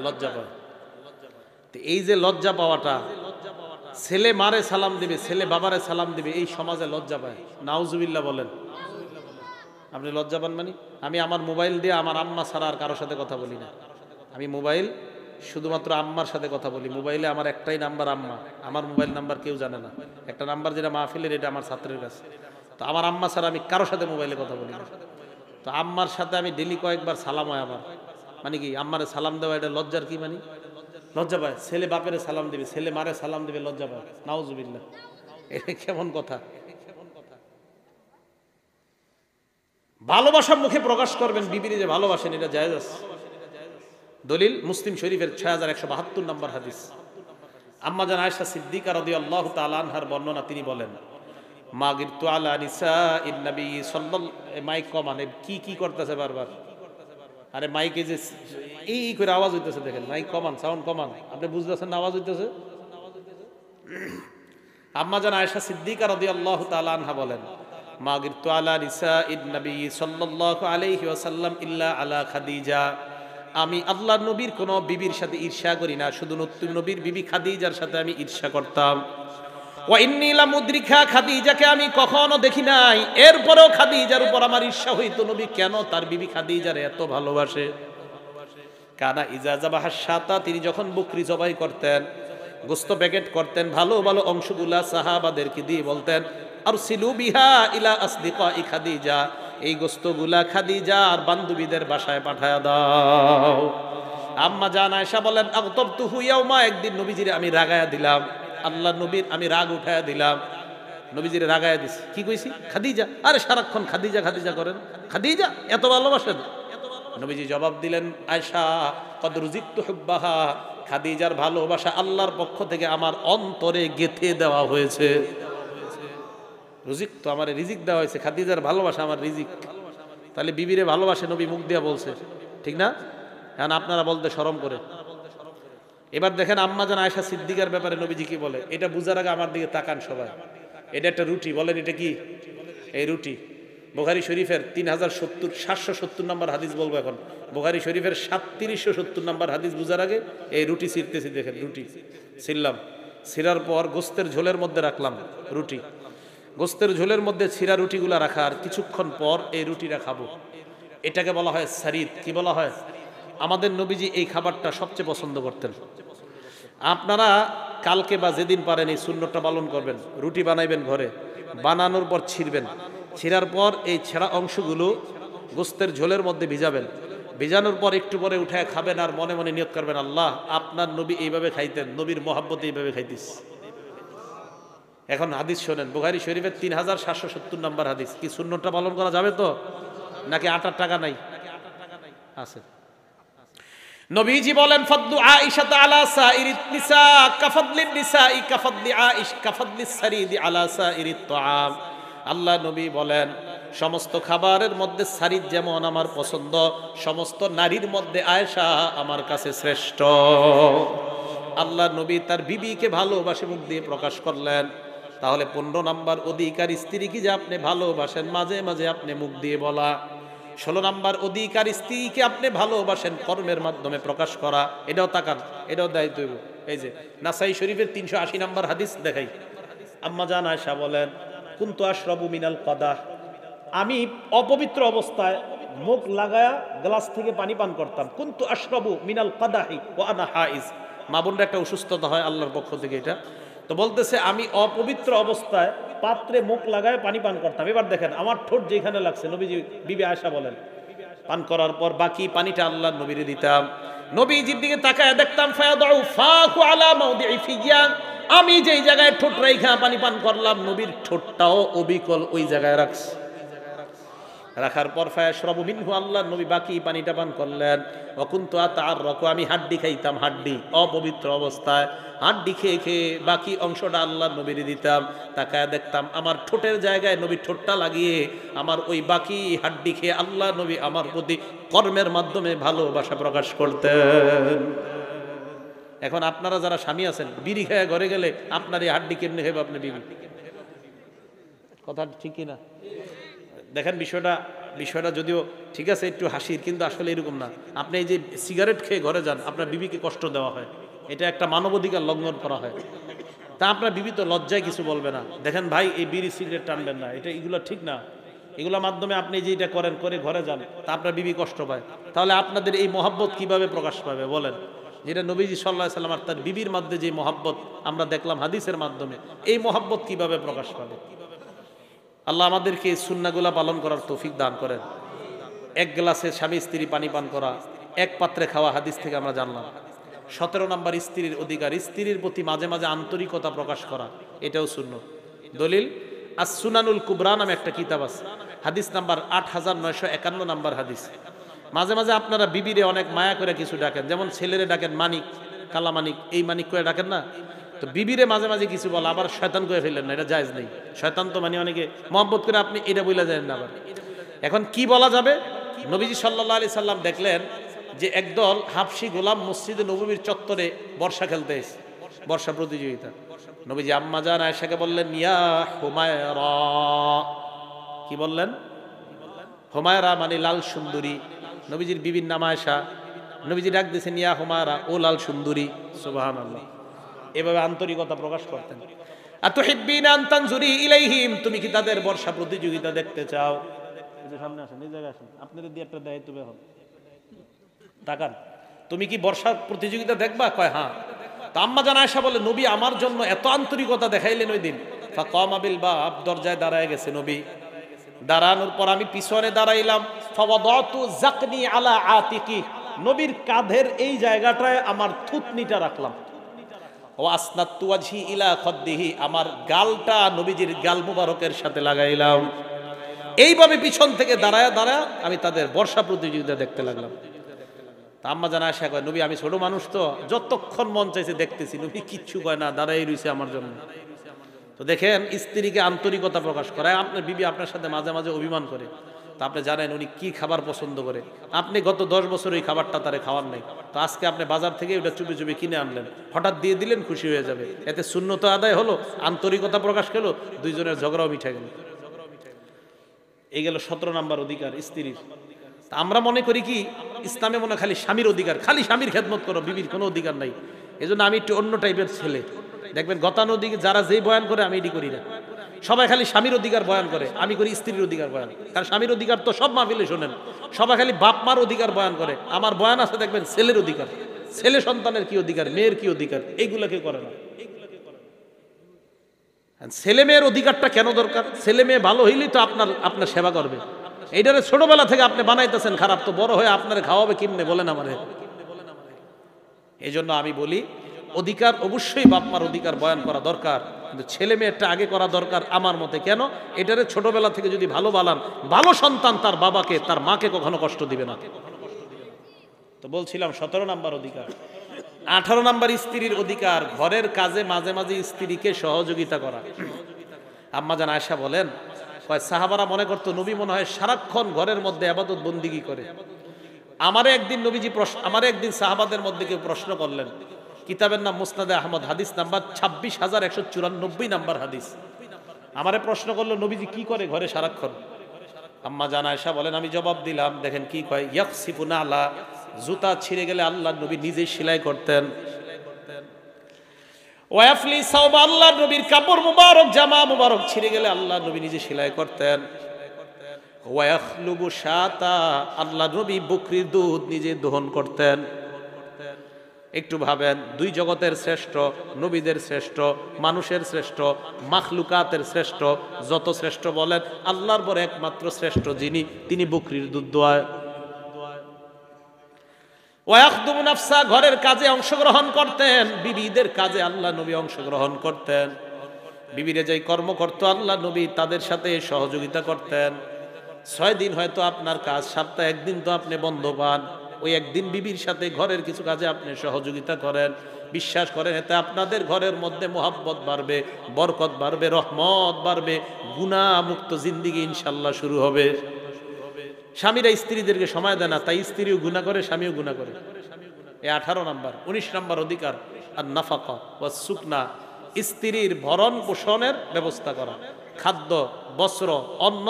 লজ্জা পায়। এই যে লজ্জা পাওয়াটা, ছেলে মারে সালাম দিবে, ছেলে বাবারে সালাম দিবে, এই সমাজে লজ্জা পায়। নাউজুবিল্লাহ বলেন। আপনি লজ্জা পান মানে? আমি আমার মোবাইল দিয়ে আমার আম্মা ছাড়া আর কারোর সাথে কথা বলি না। আমি মোবাইল শুধুমাত্র আম্মার সাথে কথা বলি। মোবাইলে আমার একটাই নাম্বার আম্মা, আমার মোবাইল নাম্বার কেউ জানে না। একটা নাম্বার যেটা মাহফিলের, এটা আমার ছাত্রের কাছে। তো আমার আম্মা ছাড়া আমি কারোর সাথে মোবাইলে কথা বলি না। তো আম্মার সাথে আমি ডেলি কয়েকবার সালাম হয় আমার। মানে কি, আম্মারে সালাম দেওয়া এটা লজ্জার কি মানে? লজ্জা পায়। ছেলে বাপেরে সালাম দিবে, ছেলে মারে সালাম দিবে, লজ্জা পায়। নাউজুবিল্লাহ, এটা কেমন কথা? ভালোবাসা মুখে প্রকাশ করবেন, বিবিরে যে ভালোবাসেন, এটা জায়েজ আছে। দলিল মুসলিম শরীফের 6172 নম্বর হাদিস। আম্মা জান আয়েশা সিদ্দিকা রাদিয়াল্লাহু তাআলা আনহার বর্ণনা, তিনি বলেন, মাগিরতু আলা নিসাইন নবী সাল্লাল্লাহু, মাইক কমান, কি কি করতেছে বারবার? আরে মাইকে যে এই করে আওয়াজ হইতেছে, দেখেন, মাইক কমান, সাউন্ড কমান। আপনি বুঝতেছেন না আওয়াজ হইতেছে? আম্মা জান আয়েশা সিদ্দিকা রাদিয়াল্লাহু তাআলা আনহা বলেন, মাগিরতু আলা নিসাইন নবী সাল্লাল্লাহু আলাইহি ওয়াসাল্লাম ইল্লা আলা খাদিজা, আমি আল্লাহর নবীর কোন বিবির সাথে ঈর্ষা করি না, শুধু নবীর বিবি খাদিজার সাথে আমি ঈর্ষা করতাম। ওয়া ইন্নী লামুদরিকা, খাদিজাকে আমি কখনো দেখি নাই, এরপরেও খাদিজার উপর আমার ঈর্ষা হইতো। নবী কেন তার বিবি খাদিজারে এত ভালোবাসে? কানা ইজা যাবাহা শাতা, তিনি যখন বকরি জবাই করতেন, গোশত প্যাকেট করতেন, ভালো ভালো অংশগুলা সাহাবাদেরকে দিয়ে বলতেন, আরসিলু বিহা ইলা আসদিকাই খাদিজা, এই গোশতগুলা খাদিজা আর বান্ধবীদের বাসায় পাঠায়া দাও। আম্মা জান আয়েশা বলেন, আগতাবতুহু ইয়াউমা, একদিন নবীজিরে আমি রাগায়া দিলাম, আল্লাহর নবীর আমি রাগ উঠায়া দিলাম, নবীজিরে রাগায়া দিছি। কি কইছি? খাদিজা। আরে সারাক্ষণ খাদিজা খাদিজা করেন, খাদিজা এত ভালোবাসেন? নবীজি জবাব দিলেন, আয়েশা কদ রুজিকতু হুব্বাহা, খাদিজার ভালোবাসা আল্লাহর পক্ষ থেকে আমার অন্তরে গেঁথে দেওয়া হয়েছে। রুজিক তো আমার রিজিক দেওয়া হয়েছে, খাদিজার ভালোবাসা আমার রিজিক। তাহলে বিবিরে ভালোবাসে, নবী মুখ দিয়া বলছে, ঠিক না? এখন আপনারা বলতে শরম করে। এবার দেখেন আম্মা জান আয়েশা সিদ্দিকার ব্যাপারে নবীজি কি বলে, এটা বুঝার আগে আমার দিকে তাকান সবাই। এটা একটা রুটি, বলেন এটা কি? এই রুটি বুখারী শরীফের 770 নম্বর হাদিস বলবো এখন। বুখারী শরীফের 3770 নম্বর হাদিস বুঝার আগে এই রুটি ছিঁড়তেছি, দেখেন রুটি ছিঁড়লাম, ছিঁড়ার পর গোস্তের ঝোলের মধ্যে রাখলাম রুটি, গোস্তের ঝোলের মধ্যে ছিঁড়া রুটিগুলা রাখা, আর কিছুক্ষণ পর এই রুটিটা খাবো। এটাকে বলা হয় সারিদ। কি বলা হয়? আমাদের নবীজি এই খাবারটা সবচেয়ে পছন্দ করতেন। আপনারা কালকে বা যেদিন পারেন এই সুন্নতটা পালন করবেন। রুটি বানাইবেন ঘরে, বানানোর পর ছিঁড়বেন, ছিঁড়ার পর এই ছেঁড়া অংশগুলো গোস্তের ঝোলের মধ্যে ভিজাবেন, ভিজানোর পর একটু পরে উঠায় খাবেন, আর মনে মনে নিয়ত করবেন, আল্লাহ আপনার নবী এইভাবে খাইতেন, নবীর মহাব্বতে এইভাবে খাইতিস। এখন হাদিস শোনেন, বুখারী শরীফের 3770 নম্বর হাদিস। কি সুন্নতটা পালন করা যাবে তো, নাকি আটার টাকা নাই? আছে। নবীজি বলেন ফাদলু আয়েশা আলা সাইরিত নিসা কাফাদলিন নিসাই কাফাদলি আয়েশ কাফাদলিস সারিদি আলা সাইরিত তাআম। আল্লাহ নবী বলেন সমস্ত খাবারের মধ্যে সারিদ যেমন আমার পছন্দ, সমস্ত নারীর মধ্যে আয়েশা আমার কাছে শ্রেষ্ঠ। আল্লাহ নবী তার বিবিকে ভালোবাসে মুখ দিয়ে প্রকাশ করলেন। তাহলে 15 নম্বর অধিকার স্ত্রী কি যে আপনি ভালোবাসেন মাঝে মাঝে আপনি মুখ দিয়ে বলা। 16 নম্বর অধিকার স্ত্রীকে আপনি ভালোবাসেন কর্মের মাধ্যমে প্রকাশ করা। এটাও তাকান, এটাও দায়িত্ব। এই যে নাসাই শরীফের 380 নম্বর হাদিস দেখাই। আম্মা জান আয়েশা বলেন কুনতু আশরাবু মিনাল কাদাহ, আমি অপবিত্র অবস্থায় মুখ লাগায়া গ্লাস থেকে পানি পান করতাম। কুনতু আশরাবু মিনাল কাদাহি ওয়া আনা হাইজ। মা বোনরা একটা অসুস্থতা হয় আল্লাহর পক্ষ থেকে, এটা তো বলতেছে আমি অপবিত্র অবস্থায় পাত্রে মুখ লাগায় পানি পান করতাম। এবার দেখেন আমার ঠোঁট যেখানে লাগছে, নবীজি বিবি আয়েশা বলেন পান করার পর বাকি পানিটা আল্লাহর নবীরে দিতাম। নবীজির দিকে তাকায় দেখতাম ফায়াদউ ফাকু আলা মাউদিই ফিয়ান, আমি যেই জায়গায় ঠোঁট রাইখা পানি পান করলাম নবীর ঠোঁটটাও অবিকল ওই জায়গায় রাখছে। রাখার পর ফায়াশরাবু মিনহু, আল্লাহর নবী বাকি পানিটা পান করলেন। ওয়া কুনতু আতাআররাকু, আমি হাড্ডি খাইতাম, হাড্ডি অপবিত্র অবস্থায় হাড্ডি খেয়ে খেয়ে বাকি অংশটা আল্লাহর নবীরে দিতাম। তাকায় দেখতাম আমার ঠোঁটের জায়গায় নবীর ঠোঁটটা লাগিয়ে আমার ওই বাকি হাড্ডি খেয়ে আল্লাহর নবী আমার প্রতি কর্মের মাধ্যমে ভালোবাসা প্রকাশ করতেন। এখন আপনারা যারা স্বামী আছেন বিড়ি খেয়ে ঘরে গেলে আপনার এই হাড্ডি কেমনে খাবে আপনার বিবি? কথা ঠিক কিনা? দেখেন বিষয়টা যদিও ঠিক আছে একটু হাসির, কিন্তু আসলে এরকম না। আপনি এই যে সিগারেট খেয়ে ঘরে যান, আপনার বিবিকে কষ্ট দেওয়া হয়, এটা একটা মানবাধিকার লঙ্ঘন করা হয়। তা আপনার বিবি তো লজ্জায় কিছু বলবে না, দেখেন ভাই এই বিড়ি সিগারেট টানবেন না, এগুলো ঠিক না। এগুলোর মাধ্যমে আপনি যে এটা করেন করে ঘরে যান, তা আপনার বিবি কষ্ট পায়। তাহলে আপনাদের এই মহাব্বত কিভাবে প্রকাশ পাবে বলেন? যেটা নবীজি সাল্লাল্লাহু আলাইহি ওয়াসাল্লাম আর তার বিবির মধ্যে যে মহাব্বত আমরা দেখলাম হাদিসের মাধ্যমে, এই মহাব্বত কিভাবে প্রকাশ পাবে? আল্লাহ আমাদেরকে এই সুন্নাহগুলা পালন করার তৌফিক দান করেন। এক গ্লাসে স্বামী স্ত্রী পানি পান করা, এক পাত্রে খাওয়া, হাদিস থেকে আমরা জানলাম। 17 নম্বর স্ত্রীর অধিকার, স্ত্রীর প্রতি মাঝে মাঝে আন্তরিকতা প্রকাশ করা, এটাও সুন্নাহ। দলিল আস-সুনানুল কুবরা নামে একটা কিতাব আছে, হাদিস নাম্বার 8951 নম্বর হাদিস। মাঝে মাঝে আপনারা বিবিরে অনেক মায়া করে কিছু ডাকেন, যেমন ছেলেরে ডাকেন মানিক, কালা মানিক, এই মানিক করে ডাকেন না, তো বিবিরে মাঝে মাঝে কিছু বলা, আবার শয়তান করে ফেললেন না, এটা জায়েজ নেই। শয়তান তো মানে অনেকে মহব্বত করে, আপনি এটা বলে যায় না। আবার এখন কি বলা যাবে? নবীজি সাল্লাল্লাহু আলাইহি সাল্লাম দেখলেন যে একদল হাবশি গোলাম মসজিদে নববীর চত্বরে বর্ষা খেলতে এসে, বর্ষা প্রতিযোগিতা। নবীজি আম্মা জান আয়েশাকে বললেন ইয়া হুমায়রা, কি বললেন? হুমায়রা মানে লাল সুন্দরী। নবীজির বিবির নাম আয়েশা, নবীজি ডাক দিয়েছেন ইয়া হুমায়রা, ও লাল সুন্দরী। সুবহানাল্লাহ, এভাবে আন্তরিকতা প্রকাশ করতেন। আতুহিব্বিনা আন তানজুরি ইলাইহিম, তুমি কি তাদের বর্ষা প্রতিযোগিতা দেখতে চাও? এই যে সামনে আসেন, এই জায়গায় আসেন, আপনাদের দিয়ে একটা দায়িত্ব বের হবে। তাকান, তুমি কি বর্ষা প্রতিযোগিতা দেখবা? কয় হ্যাঁ। তো আম্মা জান আয়েশা বলে নবী আমার জন্য এত আন্তরিকতা দেখাইলেন ওই দিন। ফাকামা বিল বাব, দরজায় দাঁড়ায় গেছে নবী। দাঁড়ানোর পর আমি পিছনে দাঁড়াইলাম। ফাওয়াদাতু যাকনি আলা আতিকি, নবীর কাঁধের এই জায়গাটায় আমার থুতনিটা রাখলাম। ও আসনাতু ওয়াজহি ইলা খাদ্দিহি, আমার গালটা নবীজির গাল মুবারকের সাথে লাগাইলাম। এইভাবে পিছন থেকে দাঁড়ায় দাঁড়ায় আমি তাদের বর্ষা প্রতিযোগিতা দেখতে লাগলাম। তা আম্মা জান আয়েশা কয় নবী আমি ছোট মানুষ তো, যতক্ষণ মন চাইছে দেখতেছি, নবী কিচ্ছু কয় না, দাঁড়াই রইছে আমার জন্য। তো দেখেন স্ত্রীকে আন্তরিকতা প্রকাশ করে। আপনার বিবি আপনার সাথে মাঝে মাঝে অভিমান করে, তা আপনি জানেন উনি কি খাবার পছন্দ করে, আপনি গত 10 বছর ওই খাবারটা তারে খাওয়ার নাই, তো আজকে আপনি বাজার থেকে ওটা চুপি চুপি কিনে আনলেন, হঠাৎ দিয়ে দিলেন, খুশি হয়ে যাবে, এতে সুন্নত আদায় হলো, আন্তরিকতা প্রকাশ করলো, দুইজনের ঝগড়াও মিঠে গেল। এই গেল 17 নম্বর অধিকার স্ত্রীর। তা আমরা মনে করি কি ইসলামে মনে খালি স্বামীর অধিকার, খালি স্বামীর খেদমত করো, বিবির কোনো অধিকার নাই। এই জন্য আমি একটু অন্য টাইপের ছেলে। দেখবেন গতানুগতিক যারা যেই বয়ান করে আমি এটি করি না। সবাই খালি স্বামীর অধিকার বয়ান করে, আমি করি স্ত্রীর অধিকার বয়ান। কারণ স্বামীর অধিকার তো সব মাহফিলে শোনেন, সবাই খালি বাপ মার অধিকার বয়ান করে। আমার বয়ান আছে দেখবেন ছেলের অধিকার, ছেলে সন্তানের কি অধিকার, মেয়ের কি অধিকার, এইগুলা কেউ করে না। ছেলে মেয়ের অধিকারটা কেন দরকার? ছেলে মেয়ে ভালো হইলেই তো আপনার সেবা করবে। এইটারে ছোটবেলা থেকে আপনি বানাইতেছেন খারাপ, তো বড় হয়ে আপনার খাওয়াবে কেমনে বলেন আমারে? এই জন্য আমি বলি অধিকার অবশ্যই বাপ মার অধিকার বয়ান করা দরকার, কিন্তু ছেলে মেয়েরটা আগে করা দরকার আমার মতে। কেন? এটারে ছোটবেলা থেকে যদি ভালো বানান, ভালো সন্তান তার বাবাকে তার মাকে কখনো কষ্ট দিবে না। তো বলছিলাম 17 নাম্বার অধিকার। 18 নাম্বার স্ত্রীর অধিকার ঘরের কাজে মাঝে মাঝে স্ত্রীকে সহযোগিতা করা। আম্মা জান আয়েশা বলেন, কয় সাহাবারা মনে করতো নবী মনে হয় সারাক্ষণ ঘরের মধ্যে ইবাদত বন্দিগি করে। আমারে একদিন সাহাবাদের মধ্যে কেউ প্রশ্ন করলেন, কিতাবের নাম মুসনাদে আহমদ, হাদিস নাম্বার 26,194 নাম্বার হাদিস। আমারে প্রশ্ন করলো, নবীজি কি করে ঘরে সারাক্ষণ? আম্মা জান আয়েশা বলেন, আমি জবাব দিলাম, দেখেন কি কয়, ইয়াকসিফুনা আলা, জুতা ছিঁড়ে গেলে আল্লাহর নবী নিজেই সেলাই করতেন। ওয়াফলি সাওবা, আল্লাহর নবীর কাপড় মুবারক, জামা মুবারক ছিঁড়ে গেলে আল্লাহর নবী নিজে সেলাই করতেন। ওয়াখলুবু শাতা, আল্লাহর নবী বকরির দুধ নিজে দহন করতেন। একটু ভাবেন, দুই জগতের শ্রেষ্ঠ, নবীদের শ্রেষ্ঠ, মানুষের শ্রেষ্ঠ, মাখলুকাতের শ্রেষ্ঠ, যত শ্রেষ্ঠ বলেন, আল্লাহর পরে একমাত্র শ্রেষ্ঠ যিনি, তিনি বকরির দুধ দোয়ায়। ওয়াখদুমু নাফসা, ঘরের কাজে অংশগ্রহণ করতেন, বিবিদের কাজে আল্লাহ নবী অংশগ্রহণ করতেন। বিবিরা যেই কর্ম করতো আল্লাহ নবী তাদের সাথে সহযোগিতা করতেন। 6 দিন হয়তো আপনার কাজ, সপ্তাহে একদিন তো আপনি বন্ধ পান, ওই একদিন বিবির সাথে ঘরের কিছু কাজে আপনি সহযোগিতা করেন। বিশ্বাস করেন, এতে আপনাদের ঘরের মধ্যে মোহাব্বত বাড়বে, বরকত বাড়বে, রহমত বাড়বে, গুনাহ মুক্ত জিন্দেগি ইনশাআল্লাহ শুরু হবে। স্বামীরা স্ত্রীদেরকে সময় দেয় না, তাই স্ত্রীও গুনাহ করে, স্বামীও গুনাহ করে। এই 18 নাম্বার। 19 নাম্বার অধিকার, আর নাফাকা ওয়াস সুকনা, স্ত্রীর ভরণ পোষণের ব্যবস্থা করা, খাদ্য বস্ত্র অন্ন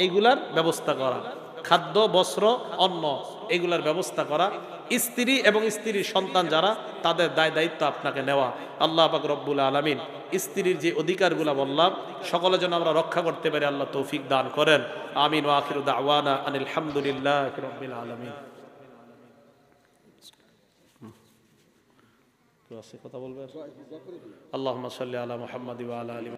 এইগুলার ব্যবস্থা করা, খাদ্য বস্ত্র অন্ন এগুলার ব্যবস্থা করা। স্ত্রী এবং স্ত্রীর সন্তান যারা, তাদের দায় দায়িত্ব আপনাকে নেওয়া। আল্লাহ পাক রব্বুল আলামিন স্ত্রীর যে অধিকারগুলো বললাম সকলে যেন আমরা রক্ষা করতে পারি, আল্লাহ তৌফিক দান করেন। আমিন। ওয়া আখিরু দাওয়ানা আনিল হামদুলিল্লাহি রাব্বিল আলামিন। কথা বলবেন? আল্লাহুম্মা সাল্লি আলা মুহাম্মাদি ওয়া আলা আলি